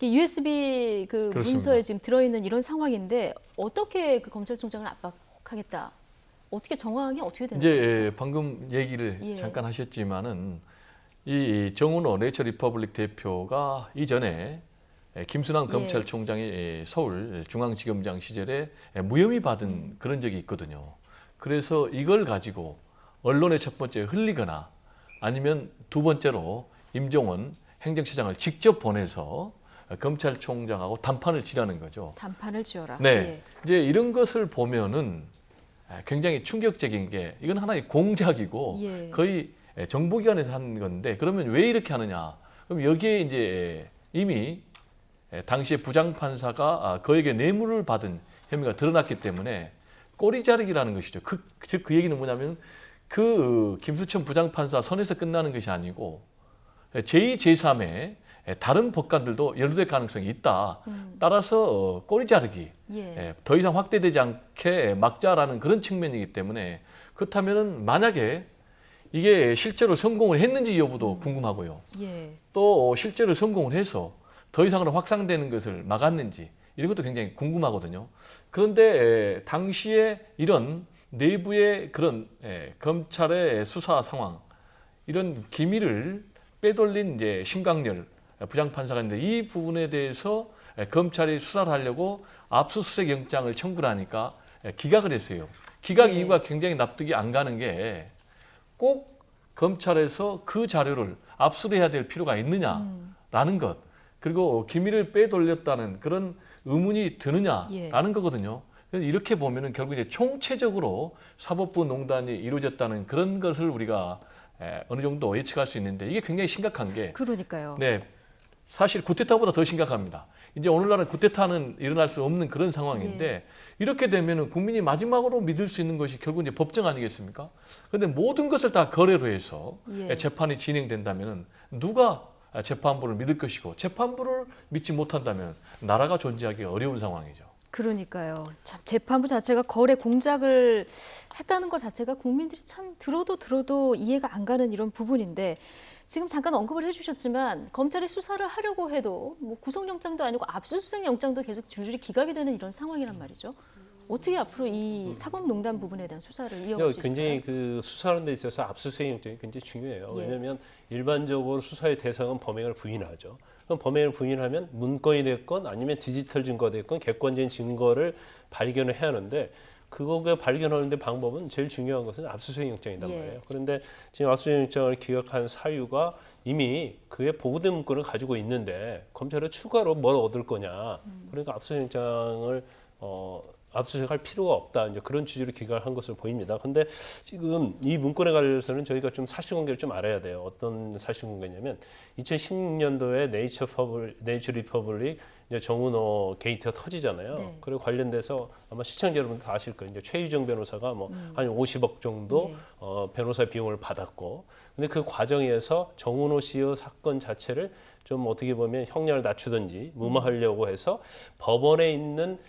USB 그렇습니다. 문서에 지금 들어있는 이런 상황인데 어떻게 그 검찰총장을 압박하겠다? 정황이 어떻게 되는 거예요? 이제 방금 얘기를 잠깐 하셨지만은 이 정은호 네이처 리퍼블릭 대표가 이전에 김수남 검찰총장이 서울 중앙지검장 시절에 무혐의 받은 그런 적이 있거든요. 그래서 이걸 가지고 언론의 첫 번째 흘리거나 아니면 두 번째로 임종원 행정처장을 직접 보내서 검찰총장하고 단판을 지라는 거죠. 단판을 지어라. 네, 이제 이런 것을 보면은 굉장히 충격적인 게 이건 하나의 공작이고 거의 정보기관에서 한 건데 그러면 왜 이렇게 하느냐? 그럼 여기에 이제 이미 당시에 부장판사가 그에게 뇌물을 받은 혐의가 드러났기 때문에 꼬리 자르기라는 것이죠. 즉 그 얘기는 뭐냐면 그 김수천 부장판사 선에서 끝나는 것이 아니고 제2, 제3의 다른 법관들도 연루될 가능성이 있다. 따라서 꼬리 자르기, 더 이상 확대되지 않게 막자라는 그런 측면이기 때문에 그렇다면 만약에 이게 실제로 성공을 했는지 여부도 궁금하고요. 예. 또 실제로 성공을 해서 더 이상으로 확산되는 것을 막았는지 이런 것도 굉장히 궁금하거든요. 그런데 당시에 이런 내부의 그런 검찰의 수사 상황, 이런 기밀을 빼돌린 이제 심강렬 부장판사가 있는데 이 부분에 대해서 검찰이 수사를 하려고 압수수색 영장을 청구를 하니까 기각을 했어요. 기각 이유가 굉장히 납득이 안 가는 게 꼭 검찰에서 그 자료를 압수를 해야 될 필요가 있느냐라는 것, 그리고 기밀을 빼돌렸다는 그런 의문이 드느냐라는 거거든요. 이렇게 보면은 결국 이제 총체적으로 사법부 농단이 이루어졌다는 그런 것을 우리가 어느 정도 예측할 수 있는데 이게 굉장히 심각한 게 그러니까요. 네, 사실 쿠데타보다 더 심각합니다. 이제 오늘날은 쿠데타는 일어날 수 없는 그런 상황인데 이렇게 되면은 국민이 마지막으로 믿을 수 있는 것이 결국 이제 법정 아니겠습니까? 그런데 모든 것을 다 거래로 해서 재판이 진행된다면은 누가 재판부를 믿을 것이고 재판부를 믿지 못한다면 나라가 존재하기 어려운 상황이죠. 그러니까요. 참 재판부 자체가 거래 공작을 했다는 것 자체가 국민들이 참 들어도 이해가 안 가는 이런 부분인데 지금 잠깐 언급을 해주셨지만 검찰이 수사를 하려고 해도 뭐 구속영장도 아니고 압수수색 영장도 계속 줄줄이 기각이 되는 이런 상황이란 말이죠. 어떻게 앞으로 이 사법농단 부분에 대한 수사를 이어갈 수 있을까요? 굉장히 그 수사하는 데 있어서 압수수색 영장이 굉장히 중요해요. 왜냐하면 일반적으로 수사의 대상은 범행을 부인하죠. 그럼 범행을 부인하면 문건이 됐건 아니면 디지털 증거가 됐건 객관적인 증거를 발견을 해야 하는데 그거 발견하는데 방법은 제일 중요한 것은 압수수색 영장이란 말이에요. 그런데 지금 압수수색 영장을 기각한 사유가 이미 그의 보고된 문건을 가지고 있는데 검찰은 추가로 뭘 얻을 거냐. 그러니까 압수수색 영장을 압수수색할 필요가 없다. 이제 그런 취지로 기각을 한 것으로 보입니다. 그런데 지금 이 문건에 관해서는 저희가 좀 사실관계를 좀 알아야 돼요. 어떤 사실관계냐면 2016년도에 네이처 리퍼블릭 정은호 게이트가 터지잖아요. 그리고 관련돼서 아마 시청자 여러분도 다 아실 거예요. 이제 최유정 변호사가 뭐 한 50억 정도 변호사 비용을 받았고, 근데 그 과정에서 정은호 씨의 사건 자체를 좀 어떻게 보면 형량을 낮추든지 무마하려고 해서 법원에 있는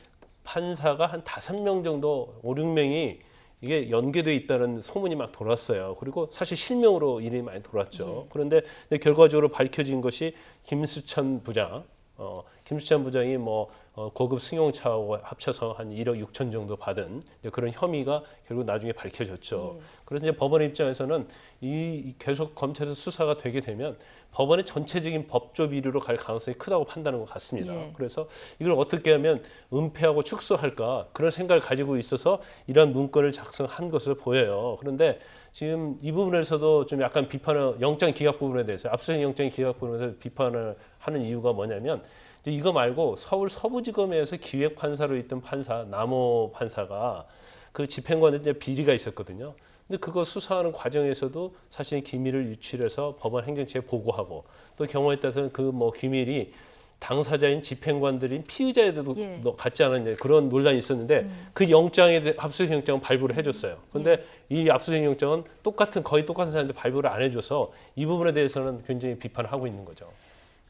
판사가 한 5명 정도, 5, 6명이 이게 연계돼 있다는 소문이 막 돌았어요. 그리고 사실 실명으로 이름이 많이 돌았죠. 그런데 결과적으로 밝혀진 것이 김수찬 부장, 김수찬 부장이 뭐 고급 승용차하고 합쳐서 한 1억 6천 정도 받은 그런 혐의가 결국 나중에 밝혀졌죠. 그래서 이제 법원의 입장에서는 이 계속 검찰에서 수사가 되게 되면 법원의 전체적인 법조 비리로 갈 가능성이 크다고 판단하는 것 같습니다. 그래서 이걸 어떻게 하면 은폐하고 축소할까 그런 생각을 가지고 있어서 이러한 문건을 작성한 것으로 보여요. 그런데 지금 이 부분에서도 좀 약간 비판을, 영장 기각 부분에 대해서, 압수수색 영장 기각 부분에 대해서 비판을 하는 이유가 뭐냐면 이거 말고 서울 서부지검에서 기획판사로 있던 판사, 남호 판사가 그 집행관에 이제 비리가 있었거든요. 근데 그거 수사하는 과정에서도 사실 기밀을 유출해서 법원 행정처에 보고하고 또 경우에 따라서는 그 뭐 기밀이 당사자인 집행관들인 피의자에도 갖지 않은 그런 논란이 있었는데 그 영장에 압수수색 영장은 발부를 해줬어요. 그런데 이 압수수색 영장은 거의 똑같은 사람인데 발부를 안 해줘서 이 부분에 대해서는 굉장히 비판을 하고 있는 거죠.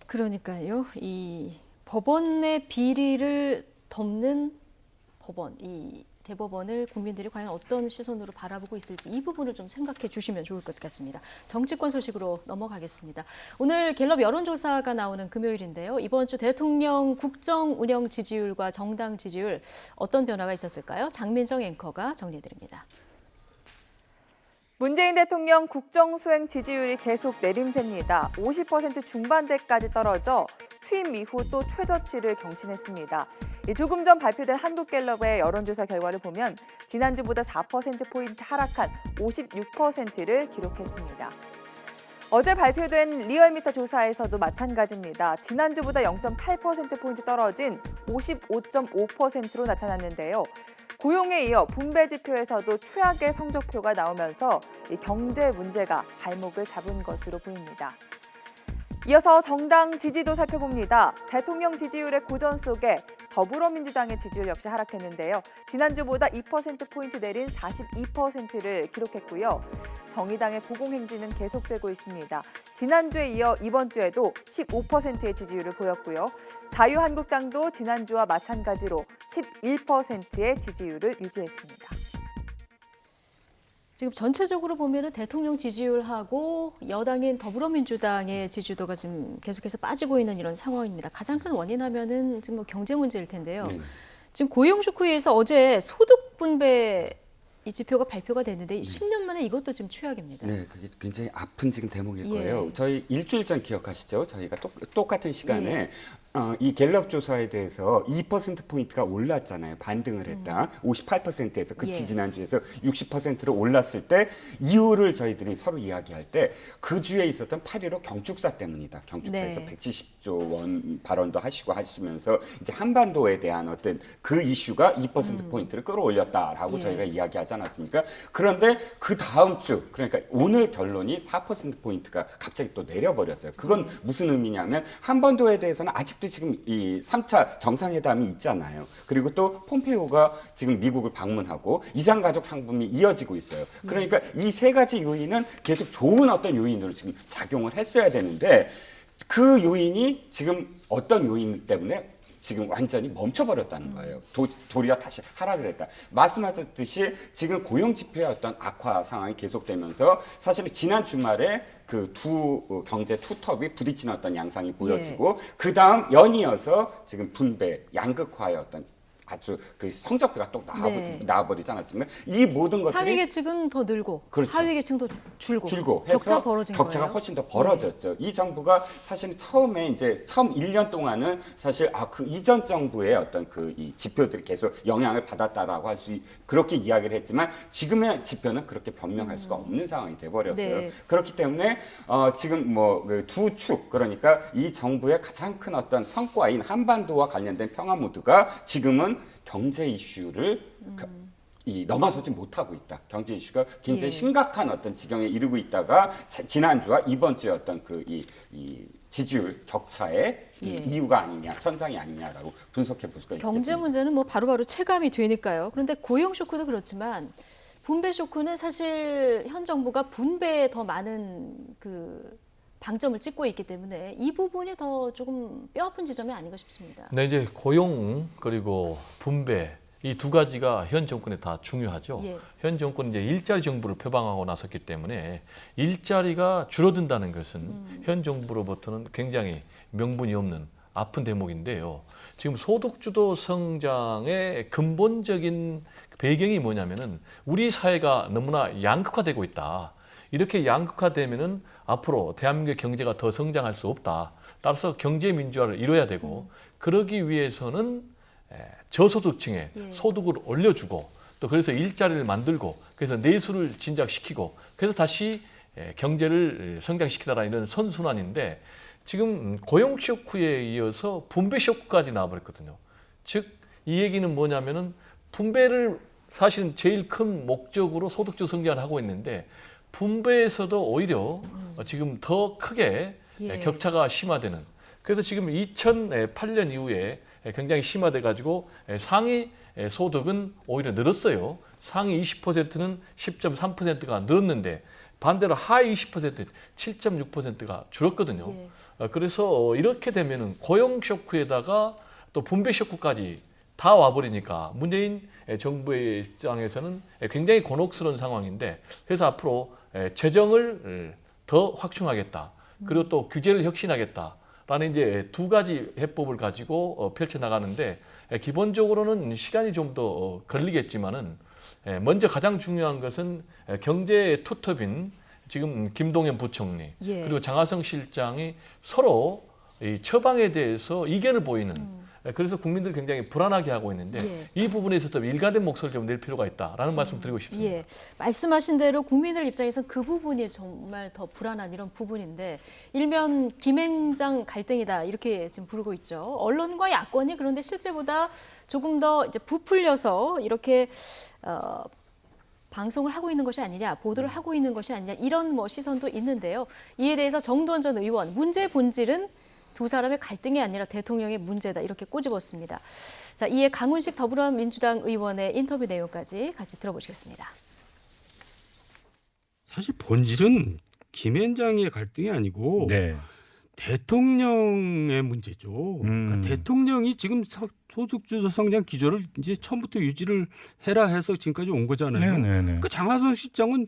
그러니까요. 이 법원의 비리를 덮는 법원, 이 대법원을 국민들이 과연 어떤 시선으로 바라보고 있을지 이 부분을 좀 생각해 주시면 좋을 것 같습니다. 정치권 소식으로 넘어가겠습니다. 오늘 갤럽 여론조사가 나오는 금요일인데요. 이번 주 대통령 국정 운영 지지율과 정당 지지율 어떤 변화가 있었을까요? 장민정 앵커가 정리해드립니다. 문재인 대통령 국정 수행 지지율이 계속 내림세입니다. 50% 중반대까지 떨어져 취임 이후 또 최저치를 경신했습니다. 조금 전 발표된 한국갤럽의 여론조사 결과를 보면 지난주보다 4%포인트 하락한 56%를 기록했습니다. 어제 발표된 리얼미터 조사에서도 마찬가지입니다. 지난주보다 0.8%포인트 떨어진 55.5%로 나타났는데요. 고용에 이어 분배 지표에서도 최악의 성적표가 나오면서 경제 문제가 발목을 잡은 것으로 보입니다. 이어서 정당 지지도 살펴봅니다. 대통령 지지율의 고전 속에 더불어민주당의 지지율 역시 하락했는데요. 지난주보다 2%포인트 내린 42%를 기록했고요. 정의당의 고공행진은 계속되고 있습니다. 지난주에 이어 이번 주에도 15%의 지지율을 보였고요. 자유한국당도 지난주와 마찬가지로 11%의 지지율을 유지했습니다. 지금 전체적으로 보면은 대통령 지지율하고 여당인 더불어민주당의 지지도가 지금 계속해서 빠지고 있는 이런 상황입니다. 가장 큰 원인 하면은 지금 뭐 경제 문제일 텐데요. 네. 지금 고용쇼크에서 어제 소득 분배 이 지표가 발표가 됐는데 10년 만에 이것도 지금 최악입니다. 네, 그게 굉장히 아픈 지금 대목일 예. 거예요. 저희 일주일 전 기억하시죠? 저희가 똑같은 시간에 이 갤럽 조사에 대해서 2%포인트가 올랐잖아요. 반등을 했다. 58%에서 그치 예. 지난주에서 60%로 올랐을 때 이유를 저희들이 서로 이야기할 때 그 주에 있었던 8.15 경축사 때문이다. 경축사에서 네. 170조 원 발언도 하시면서 이제 한반도에 대한 어떤 그 이슈가 2%포인트를 끌어올렸다라고 예. 저희가 이야기하지 않았습니까? 그런데 그 다음 주, 그러니까 오늘 결론이 4%포인트가 갑자기 또 내려버렸어요. 그건 무슨 의미냐면 한반도에 대해서는 아직도 지금 이 3차 정상회담이 있잖아요. 그리고 또 폼페이오가 지금 미국을 방문하고 이산가족 상품이 이어지고 있어요. 그러니까 이 세 가지 요인은 계속 좋은 어떤 요인으로 지금 작용을 했어야 되는데 그 요인이 지금 어떤 요인 때문에 지금 완전히 멈춰버렸다는 거예요. 도리어 다시 하락을 했다. 말씀하셨듯이 지금 고용 지표의 어떤 악화 상황이 계속되면서 사실은 지난 주말에 그 두 경제 투톱이 부딪히는 어떤 양상이 보여지고 그 다음 연이어서 지금 분배, 양극화의 어떤 아주 그 성적표가 또 나와버리지 않았습니까? 이 모든 것들이 상위 계층은 더 늘고 그렇죠. 하위 계층도 줄고 해서 격차가 벌어진 격차가 거예요. 훨씬 더 벌어졌죠. 이 정부가 사실은 처음 1년 동안은 사실 그 이전 정부의 어떤 그 이 지표들이 계속 영향을 받았다라고 할 수 그렇게 이야기를 했지만 지금의 지표는 그렇게 변명할 수가 없는 상황이 돼 버렸어요. 네. 그렇기 때문에 지금 뭐 두 축, 그러니까 이 정부의 가장 큰 어떤 성과인 한반도와 관련된 평화 모드가 지금은 경제 이슈를 넘어서지 못하고 있다. 경제 이슈가 굉장히 심각한 어떤 지경에 이르고 있다가 지난주와 이번 주에 어떤 이 지지율 격차의 이유가 아니냐, 현상이 아니냐라고 분석해 볼 수가 있겠습니다. 경제 문제는 뭐 바로바로 체감이 되니까요. 그런데 고용 쇼크도 그렇지만 분배 쇼크는 사실 현 정부가 분배에 더 많은 그 방점을 찍고 있기 때문에 이 부분이 더 조금 뼈아픈 지점이 아닌가 싶습니다. 네, 이제 고용 그리고 분배 이 두 가지가 현 정권에 다 중요하죠. 예. 현 정권은 이제 일자리 정부를 표방하고 나섰기 때문에 일자리가 줄어든다는 것은 현 정부로부터는 굉장히 명분이 없는 아픈 대목인데요. 지금 소득주도 성장의 근본적인 배경이 뭐냐면은 우리 사회가 너무나 양극화되고 있다. 이렇게 양극화되면은 앞으로 대한민국의 경제가 더 성장할 수 없다. 따라서 경제 민주화를 이뤄야 되고 그러기 위해서는 저소득층의 소득을 올려주고 또 그래서 일자리를 만들고 그래서 내수를 진작시키고 그래서 다시 경제를 성장시키다라는 이런 선순환인데 지금 고용 쇼크에 이어서 분배 쇼크까지 나와버렸거든요. 즉 이 얘기는 뭐냐면은 분배를 사실은 제일 큰 목적으로 소득주 성장을 하고 있는데 분배에서도 오히려 지금 더 크게 격차가 심화되는 그래서 지금 2008년 이후에 굉장히 심화돼 가지고 상위 소득은 오히려 늘었어요. 상위 20%는 10.3%가 늘었는데 반대로 하위 20% 7.6%가 줄었거든요. 그래서 이렇게 되면은 고용 쇼크에다가 또 분배 쇼크까지 다 와버리니까 문재인 정부의 입장에서는 굉장히 곤혹스러운 상황인데 그래서 앞으로 재정을 더 확충하겠다. 그리고 또 규제를 혁신하겠다라는 이제 두 가지 해법을 가지고 펼쳐 나가는데 기본적으로는 시간이 좀 더 걸리겠지만은 먼저 가장 중요한 것은 경제 투톱인 지금 김동연 부총리 그리고 장하성 실장이 서로 이 처방에 대해서 이견을 보이는 그래서 국민들이 굉장히 불안하게 하고 있는데 이 부분에서도 일관된 목소리를 좀 낼 필요가 있다라는 말씀 드리고 싶습니다. 예, 말씀하신 대로 국민들 입장에서 그 부분이 정말 더 불안한 이런 부분인데 일면 김앤장 갈등이다 이렇게 지금 부르고 있죠. 언론과 야권이 그런데 실제보다 조금 더 이제 부풀려서 이렇게 방송을 하고 있는 것이 아니냐, 보도를 하고 있는 것이 아니냐 이런 뭐 시선도 있는데요. 이에 대해서 정두원 전 의원 문제의 본질은 두 사람의 갈등이 아니라 대통령의 문제다 이렇게 꼬집었습니다. 자, 이에 강훈식 더불어민주당 의원의 인터뷰 내용까지 같이 들어보시겠습니다. 사실 본질은 김앤장의 갈등이 아니고 대통령의 문제죠. 그러니까 대통령이 지금 소득주도 성장 기조를 이제 처음부터 유지를 해라 해서 지금까지 온 거잖아요. 그러니까 장하성 실장은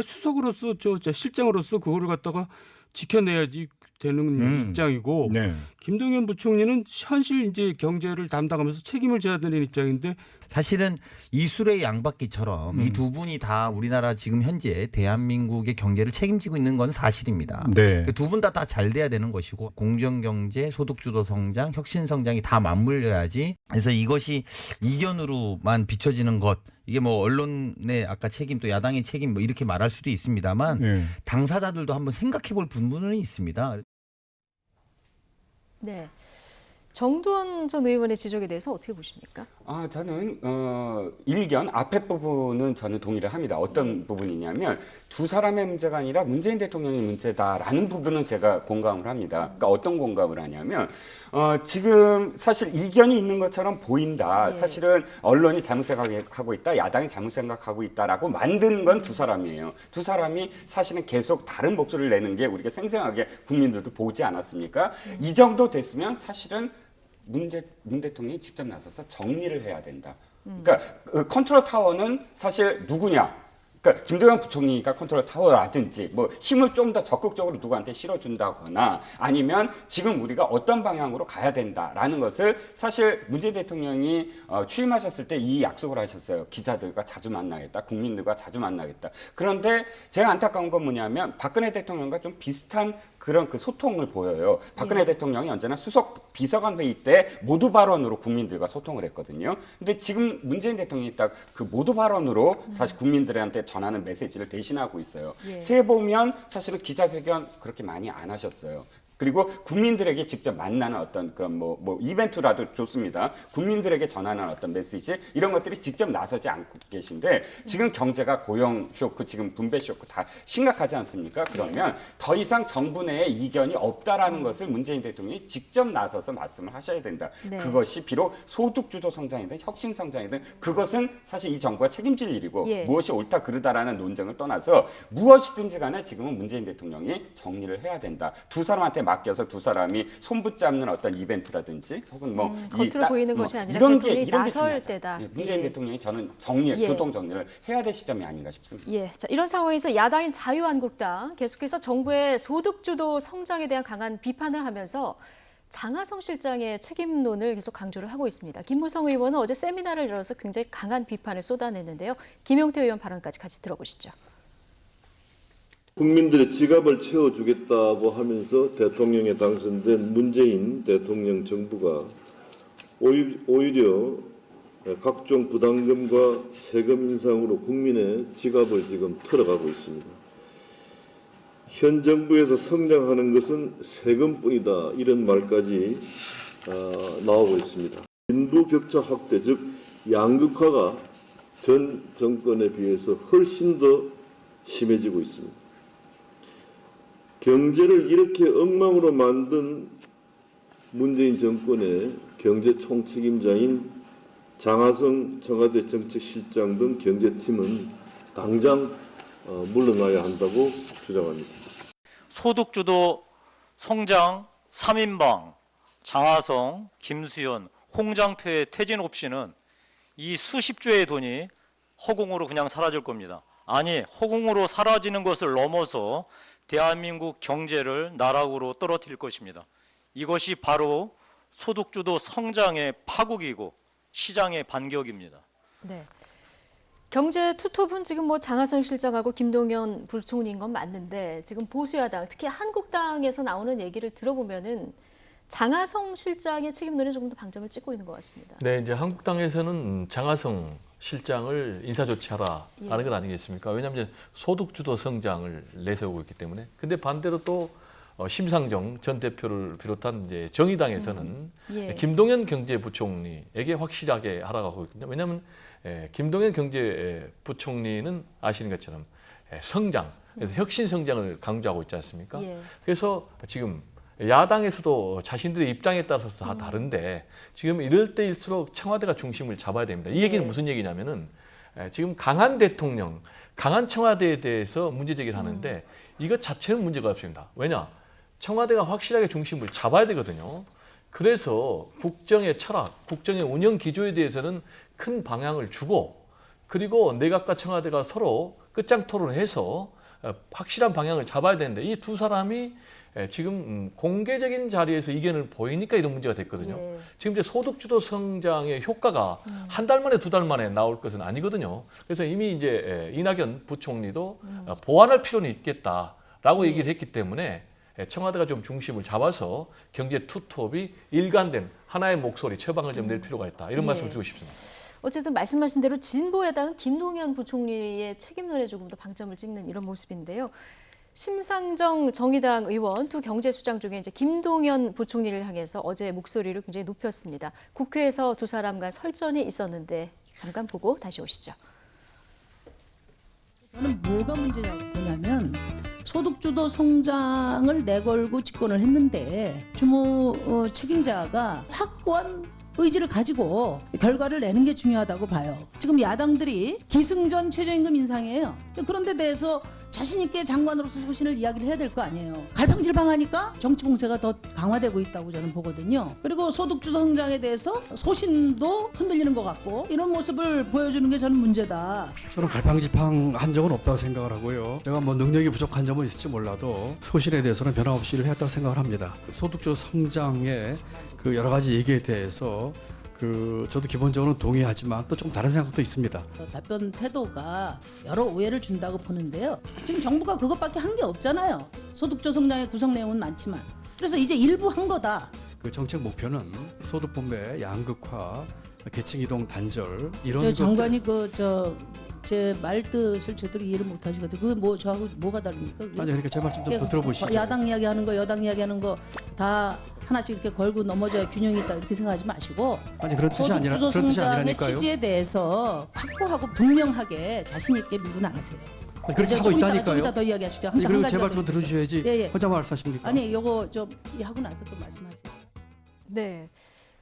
수석으로서 저 실장으로서 그거를 갖다가 지켜내야지 되는 입장이고 김동연 부총리는 현실 이제 경제를 담당하면서 책임을 져야 되는 입장인데 사실은 이술의 양박기처럼 이 두 분이 다 우리나라 지금 현재 대한민국의 경제를 책임지고 있는 건 사실입니다. 두 분 다 잘 돼야 되는 것이고 공정경제, 소득주도 성장, 혁신성장이 다 맞물려야지. 그래서 이것이 이견으로만 비춰지는 것 이게 뭐 언론의 아까 책임 또 야당의 책임 뭐 이렇게 말할 수도 있습니다만 당사자들도 한번 생각해 볼 부분은 있습니다. 네. 정두원 전 의원의 지적에 대해서 어떻게 보십니까? 저는 일견 앞에 부분은 저는 동의를 합니다. 어떤 부분이냐면 두 사람의 문제가 아니라 문재인 대통령의 문제다라는 부분은 제가 공감을 합니다. 그러니까 어떤 공감을 하냐면 지금 사실 이견이 있는 것처럼 보인다. 사실은 언론이 잘못 생각하고 있다. 야당이 잘못 생각하고 있다라고 만든 건 두 사람이에요. 두 사람이 사실은 계속 다른 목소리를 내는 게 우리가 생생하게 국민들도 보지 않았습니까? 이 정도 됐으면 사실은 문 대통령이 직접 나서서 정리를 해야 된다. 그러니까 컨트롤 타워는 사실 누구냐? 그러니까 김동연 부총리가 컨트롤 타워라든지 뭐 힘을 좀 더 적극적으로 누구한테 실어준다거나 아니면 지금 우리가 어떤 방향으로 가야 된다라는 것을 사실 문재인 대통령이 취임하셨을 때 이 약속을 하셨어요. 기자들과 자주 만나겠다. 국민들과 자주 만나겠다. 그런데 제가 안타까운 건 뭐냐면 박근혜 대통령과 좀 비슷한 그런 그 소통을 보여요. 박근혜 대통령이 언제나 수석 비서관 회의 때 모두 발언으로 국민들과 소통을 했거든요. 근데 지금 문재인 대통령이 딱 그 모두 발언으로 사실 국민들한테 전하는 메시지를 대신하고 있어요. 세 보면 사실은 기자회견 그렇게 많이 안 하셨어요. 그리고 국민들에게 직접 만나는 어떤 그런 뭐 이벤트라도 좋습니다. 국민들에게 전하는 어떤 메시지 이런 것들이 직접 나서지 않고 계신데 지금 경제가 고용 쇼크, 지금 분배 쇼크 다 심각하지 않습니까? 그러면 더 이상 정부 내에 이견이 없다라는 것을 문재인 대통령이 직접 나서서 말씀을 하셔야 된다. 그것이 비록 소득주도 성장이든 혁신 성장이든 그것은 사실 이 정부가 책임질 일이고 무엇이 옳다 그르다라는 논쟁을 떠나서 무엇이든지 간에 지금은 문재인 대통령이 정리를 해야 된다. 두 사람한테 맡겨서 두 사람이 손붙잡는 어떤 이벤트라든지 혹은 겉으로 보이는 것이 아니라 이런 대통령이 게 나설 때다. 문재인 대통령이 저는 교통 정리를 해야 될 시점이 아닌가 싶습니다. 자, 이런 상황에서 야당인 자유한국당 계속해서 정부의 소득주도 성장에 대한 강한 비판을 하면서 장하성 실장의 책임론을 계속 강조를 하고 있습니다. 김무성 의원은 어제 세미나를 열어서 굉장히 강한 비판을 쏟아냈는데요. 김용태 의원 발언까지 같이 들어보시죠. 국민들의 지갑을 채워주겠다고 하면서 대통령에 당선된 문재인 대통령 정부가 오히려 각종 부담금과 세금 인상으로 국민의 지갑을 지금 털어가고 있습니다. 현 정부에서 성장하는 것은 세금뿐이다 이런 말까지 나오고 있습니다. 빈부격차 확대 즉 양극화가 전 정권에 비해서 훨씬 더 심해지고 있습니다. 경제를 이렇게 엉망으로 만든 문재인 정권의 경제 총책임자인 장하성 청와대 정책실장 등 경제팀은 당장 물러나야 한다고 주장합니다. 소득주도 성장 3인방 장하성, 김수현, 홍장표의 퇴진 옵션은 이 수십조의 돈이 허공으로 그냥 사라질 겁니다. 아니, 허공으로 사라지는 것을 넘어서 대한민국 경제를 나락으로 떨어뜨릴 것입니다. 이것이 바로 소득주도 성장의 파국이고 시장의 반격입니다. 네. 경제 투톱은 지금 장하성 실장하고 김동연 부총리인 건 맞는데 지금 보수야당, 특히 한국당에서 나오는 얘기를 들어보면은 장하성 실장의 책임론에 조금 더 방점을 찍고 있는 것 같습니다. 네, 이제 한국당에서는 장하성 실장을 인사조치하라 하는 것 아니겠습니까? 왜냐하면 소득주도 성장을 내세우고 있기 때문에. 근데 반대로 또 심상정 전 대표를 비롯한 이제 정의당에서는 김동연 경제부총리에게 확실하게 하라고 하고 있거든요. 왜냐하면 김동연 경제부총리는 아시는 것처럼 성장, 그래서 혁신 성장을 강조하고 있지 않습니까? 그래서 지금 야당에서도 자신들의 입장에 따라서 다 다른데 지금 이럴 때일수록 청와대가 중심을 잡아야 됩니다. 이 얘기는 무슨 얘기냐면은 지금 강한 대통령, 강한 청와대에 대해서 문제 제기를 하는데 이것 자체는 문제가 없습니다. 왜냐? 청와대가 확실하게 중심을 잡아야 되거든요. 그래서 국정의 철학, 국정의 운영 기조에 대해서는 큰 방향을 주고 그리고 내각과 청와대가 서로 끝장 토론해서 확실한 방향을 잡아야 되는데 이 두 사람이 지금 공개적인 자리에서 이견을 보이니까 이런 문제가 됐거든요. 예. 지금 이제 소득주도 성장의 효과가 한 달 만에 두 달 만에 나올 것은 아니거든요. 그래서 이미 이제 이낙연 부총리도 보완할 필요는 있겠다라고 얘기를 했기 때문에 청와대가 좀 중심을 잡아서 경제 투톱이 일관된 하나의 목소리, 처방을 좀 낼 필요가 있다. 이런 말씀을 드리고 싶습니다. 어쨌든 말씀하신 대로 진보야당은 김동연 부총리의 책임론에 조금 더 방점을 찍는 이런 모습인데요. 심상정 정의당 의원 두 경제수장 중에 이제 김동연 부총리를 향해서 어제 목소리를 굉장히 높였습니다. 국회에서 두 사람 간 설전이 있었는데 잠깐 보고 다시 오시죠. 저는 뭐가 문제냐고 보냐면 소득주도 성장을 내걸고 집권을 했는데 주무 책임자가 확고한 의지를 가지고 결과를 내는 게 중요하다고 봐요. 지금 야당들이 기승전 최저임금 인상이에요. 그런 데 대해서 자신 있게 장관으로서 소신을 이야기를 해야 될 거 아니에요. 갈팡질팡하니까 정치 공세가 더 강화되고 있다고 저는 보거든요. 그리고 소득주도 성장에 대해서 소신도 흔들리는 것 같고 이런 모습을 보여주는 게 저는 문제다. 저는 갈팡질팡한 적은 없다고 생각을 하고요. 제가 뭐 능력이 부족한 점은 있을지 몰라도 소신에 대해서는 변함없이 일을 했다고 생각을 합니다. 소득주도 성장의 그 여러 가지 얘기에 대해서 저도 기본적으로 동의하지만 또 좀 다른 생각도 있습니다. 답변 태도가 여러 오해를 준다고 보는데요. 지금 정부가 그것밖에 한 게 없잖아요. 소득주도 성장의 구성 내용은 많지만 그래서 이제 일부 한 거다. 그 정책 목표는 소득분배 양극화, 계층 이동 단절 이런 장관이 제 말뜻을 제대로 이해를 못 하시거든요. 그게 뭐 저하고 뭐가 다릅니까? 아니 그러니까 제 말씀 좀 더 들어보시죠. 야당 이야기하는 거, 여당 이야기하는 거 다 하나씩 이렇게 걸고 넘어져야 균형이 있다 이렇게 생각하지 마시고. 아니 그런 뜻이 아니라니까요. 취지에 대해서 확고하고 분명하게 자신 있게 밀고 나가세요. 그렇게 하고 있다니까요. 좀 이따 더 이야기하시죠. 그리고 제 말 좀 들어주셔야지. 예. 혼자 말씀하십니까? 아니 요거 좀 하고 나서 또 말씀하세요. 네.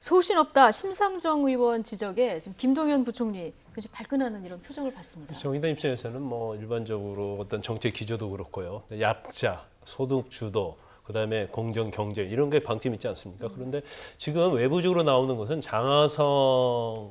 소신 없다 심상정 의원 지적에 지금 김동연 부총리 굉장히 발끈하는 이런 표정을 봤습니다. 정의당 입장에서는 뭐 일반적으로 어떤 정책 기조도 그렇고요. 약자, 소득 주도, 그다음에 공정 경제 이런 게 방점이 있지 않습니까? 그런데 지금 외부적으로 나오는 것은 장하성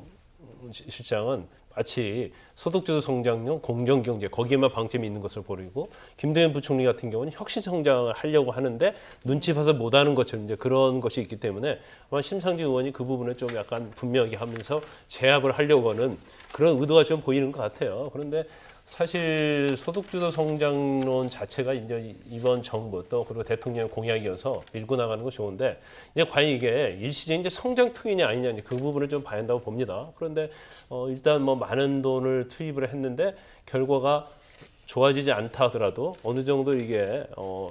실장은 마치 소득주도 성장용 공정 경제 거기에만 방점이 있는 것을 보이고 김동연 부총리 같은 경우는 혁신 성장을 하려고 하는데 눈치 봐서 못하는 것처럼 이제 그런 것이 있기 때문에 아마 심상정 의원이 그 부분을 좀 약간 분명하게 하면서 제압을 하려고 하는 그런 의도가 좀 보이는 것 같아요. 그런데 사실 소득주도 성장론 자체가 이제 이번 정부 또 그리고 대통령의 공약이어서 밀고 나가는 건 좋은데 이제 과연 이게 일시적인 이제 성장 투인이 아니냐 그 부분을 좀 봐야 한다고 봅니다. 그런데 일단 뭐 많은 돈을 투입을 했는데 결과가 좋아지지 않다 하더라도 어느 정도 이게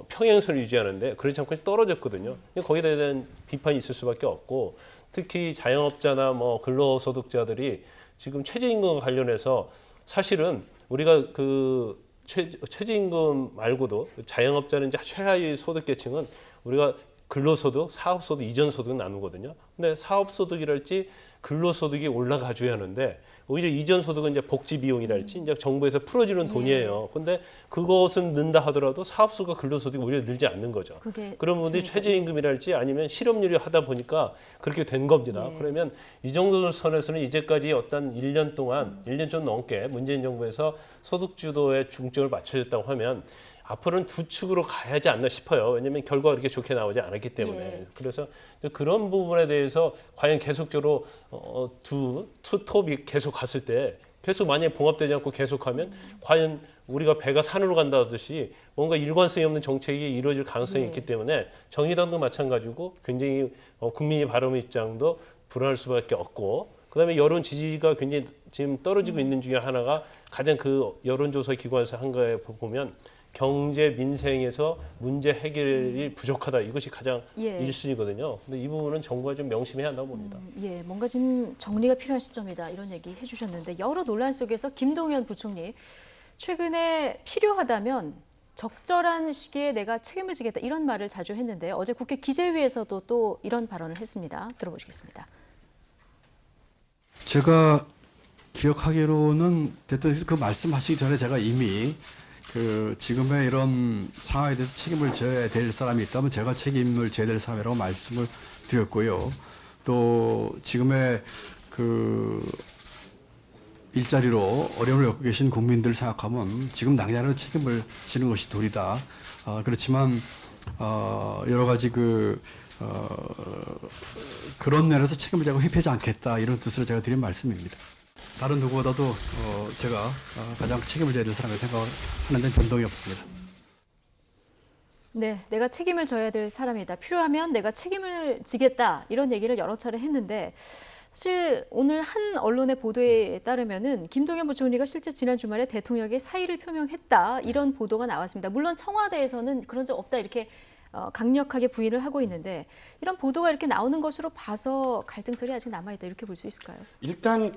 평행선을 유지하는데 그렇지 않고 떨어졌거든요. 거기에 대한 비판이 있을 수밖에 없고 특히 자영업자나 뭐 근로소득자들이 지금 최저임금과 관련해서 사실은 우리가 그 최저임금 말고도 자영업자는 이제 최하위 소득계층은 우리가 근로소득, 사업소득, 이전소득은 나누거든요. 근데 사업소득이랄지 근로소득이 올라가줘야 하는데 오히려 이전소득은 이제 복지비용이랄지 이제 정부에서 풀어주는 돈이에요. 근데 그것은 는다 하더라도 사업소득과 근로소득이 오히려 늘지 않는 거죠. 그런 부분들이 최저임금이랄지 아니면 실업률이 하다 보니까 그렇게 된 겁니다. 그러면 이 정도 선에서는 이제까지 어떤 1년 동안 1년 좀 넘게 문재인 정부에서 소득주도에 중점을 맞춰줬다고 하면 앞으로는 두 축으로 가야지 않나 싶어요. 왜냐하면 결과가 그렇게 좋게 나오지 않았기 때문에. 그래서 그런 부분에 대해서 과연 계속적으로 투톱이 계속 갔을 때 계속 만약에 봉합되지 않고 계속하면 과연 우리가 배가 산으로 간다 하듯이 뭔가 일관성이 없는 정책이 이루어질 가능성이 있기 때문에 정의당도 마찬가지고 굉장히 국민의 바람 입장도 불안할 수밖에 없고 그다음에 여론 지지가 굉장히 지금 떨어지고 있는 중에 하나가 가장 그 여론조사 기관에서 한 거에 보면 경제 민생에서 문제 해결이 부족하다. 이것이 가장 1순위거든요. 근데 이 부분은 정부가 좀 명심해야 한다고 봅니다. 뭔가 좀 정리가 필요한 시점이다. 이런 얘기 해주셨는데 여러 논란 속에서 김동연 부총리 최근에 필요하다면 적절한 시기에 내가 책임을 지겠다. 이런 말을 자주 했는데요. 어제 국회 기재위에서도 또 이런 발언을 했습니다. 들어보시겠습니다. 제가 기억하기로는 대통령께서 그 말씀하시기 전에 제가 이미 그 지금의 이런 상황에 대해서 책임을 져야 될 사람이 있다면 제가 책임을 져야 될 사람이라고 말씀을 드렸고요. 또 지금의 그 일자리로 어려움을 겪고 계신 국민들 생각하면 지금 당장으로 책임을 지는 것이 도리다. 그렇지만 여러 가지 그런 면에서 책임을 지고 회피하지 않겠다 이런 뜻으로 제가 드린 말씀입니다. 다른 누구보다도 제가 가장 책임을 져야 될 사람이라고 생각하는 데는 변동이 없습니다. 네, 내가 책임을 져야 될 사람이다. 필요하면 내가 책임을 지겠다. 이런 얘기를 여러 차례 했는데 사실 오늘 한 언론의 보도에 따르면은 김동연 부총리가 실제 지난 주말에 대통령에게 사의를 표명했다. 이런 보도가 나왔습니다. 물론 청와대에서는 그런 적 없다 이렇게 강력하게 부인을 하고 있는데 이런 보도가 이렇게 나오는 것으로 봐서 갈등설이 아직 남아있다 이렇게 볼 수 있을까요? 일단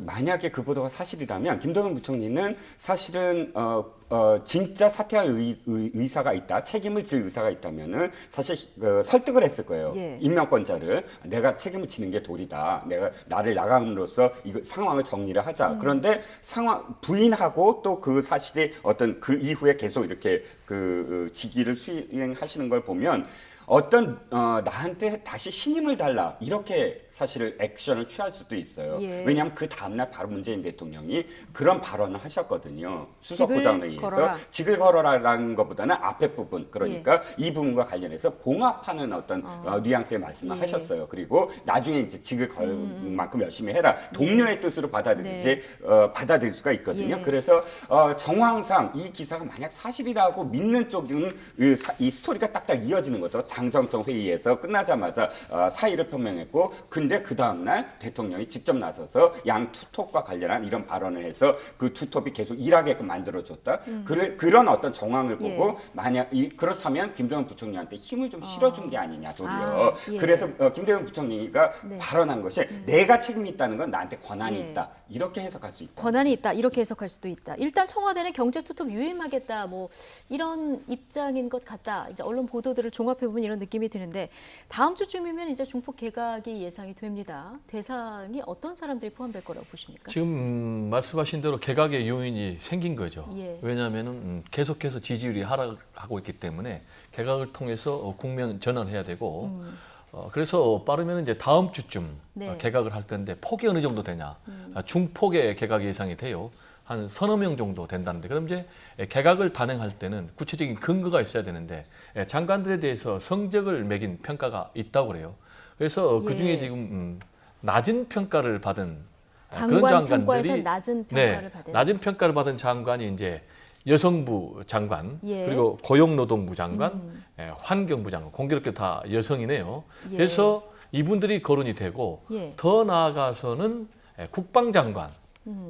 만약에 그 보도가 사실이라면 김동연 부총리는 사실은 진짜 사퇴할 의사가 있다, 책임을 질 의사가 있다면은 사실 설득을 했을 거예요. 예. 임명권자를 내가 책임을 지는 게 도리다. 내가 나를 나감으로써 이거 상황을 정리를 하자. 그런데 상황 부인하고 또 그 사실이 어떤 그 이후에 계속 이렇게 직위를 수행하시는 걸 보면. 나한테 다시 신임을 달라 이렇게 사실 액션을 취할 수도 있어요. 예. 왜냐하면 그 다음날 바로 문재인 대통령이 그런 발언을 하셨거든요. 수석부장회의에서 직을 걸어라라는 것보다는 앞에 부분 그러니까 이 부분과 관련해서 봉합하는 어떤 뉘앙스의 말씀을 하셨어요. 그리고 나중에 이제 직을 걸 만큼 열심히 해라. 동료의 뜻으로 받아들이지 받아들일 수가 있거든요. 그래서 정황상 이 기사가 만약 사실이라고 믿는 쪽은 이 스토리가 딱딱 이어지는 거죠. 당정청 회의에서 끝나자마자 사의를 표명했고 근데 그 다음날 대통령이 직접 나서서 양 투톱과 관련한 이런 발언을 해서 그 투톱이 계속 일하게끔 만들어줬다. 그런 어떤 정황을 보고 만약 그렇다면 김동연 부총리한테 힘을 좀 실어준 게 아니냐 도리어. 그래서 김동연 부총리가 발언한 것이 내가 책임이 있다는 건 나한테 권한이 있다. 이렇게 해석할 수 있다. 권한이 있다. 이렇게 해석할 수도 있다. 일단 청와대는 경제 투톱 유임하겠다. 뭐 이런 입장인 것 같다. 이제 언론 보도들을 종합해 보면 이런 느낌이 드는데 다음 주쯤이면 이제 중폭 개각이 예상이 됩니다. 대상이 어떤 사람들이 포함될 거라고 보십니까? 지금 말씀하신 대로 개각의 요인이 생긴 거죠. 예. 왜냐하면 계속해서 지지율이 하락하고 있기 때문에 개각을 통해서 국면 전환해야 되고 그래서 빠르면 이제 다음 주쯤 개각을 할 건데 폭이 어느 정도 되냐? 중폭의 개각 예상이 돼요. 한 서너 명 정도 된다는데 그럼 이제 개각을 단행할 때는 구체적인 근거가 있어야 되는데 장관들에 대해서 성적을 매긴 평가가 있다고 그래요. 그래서 그중에 지금 낮은 평가를 받은 그런 장관들이 낮은 평가를 받은 낮은 평가를 받은 장관이 이제 여성부 장관 그리고 고용노동부 장관, 환경부 장관 공교롭게 다 여성이네요. 그래서 이분들이 거론이 되고 더 나아가서는 국방장관.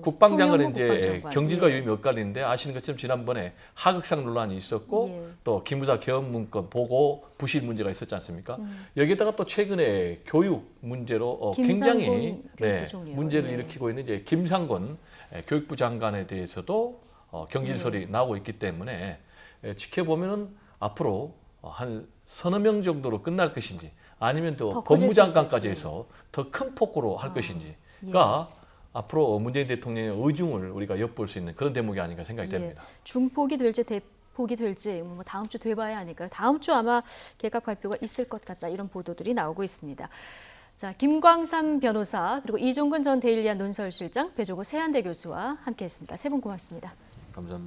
국방장관은 이제 경질과 유임이 엇갈리는데 아시는 것처럼 지난번에 하극상 논란이 있었고 또 기무사 개헌 문건 보고 부실 문제가 있었지 않습니까? 여기에다가 또 최근에 교육 문제로 굉장히 문제를 일으키고 있는 이제 김상곤 교육부 장관에 대해서도 경질설이 나오고 있기 때문에 지켜보면은 앞으로 한 서너 명 정도로 끝날 것인지 아니면 또 법무장관까지 해서 더 큰 폭으로 할 것인지가 앞으로 문재인 대통령의 의중을 우리가 엿볼 수 있는 그런 대목이 아닌가 생각이 됩니다. 중폭이 될지 대폭이 될지 뭐 다음 주 돼봐야 하니까요. 다음 주 아마 개각 발표가 있을 것 같다 이런 보도들이 나오고 있습니다. 자, 김광삼 변호사 그리고 이종근 전 데일리안 논설실장 배조고 세한대 교수와 함께했습니다. 세 분 고맙습니다. 감사합니다.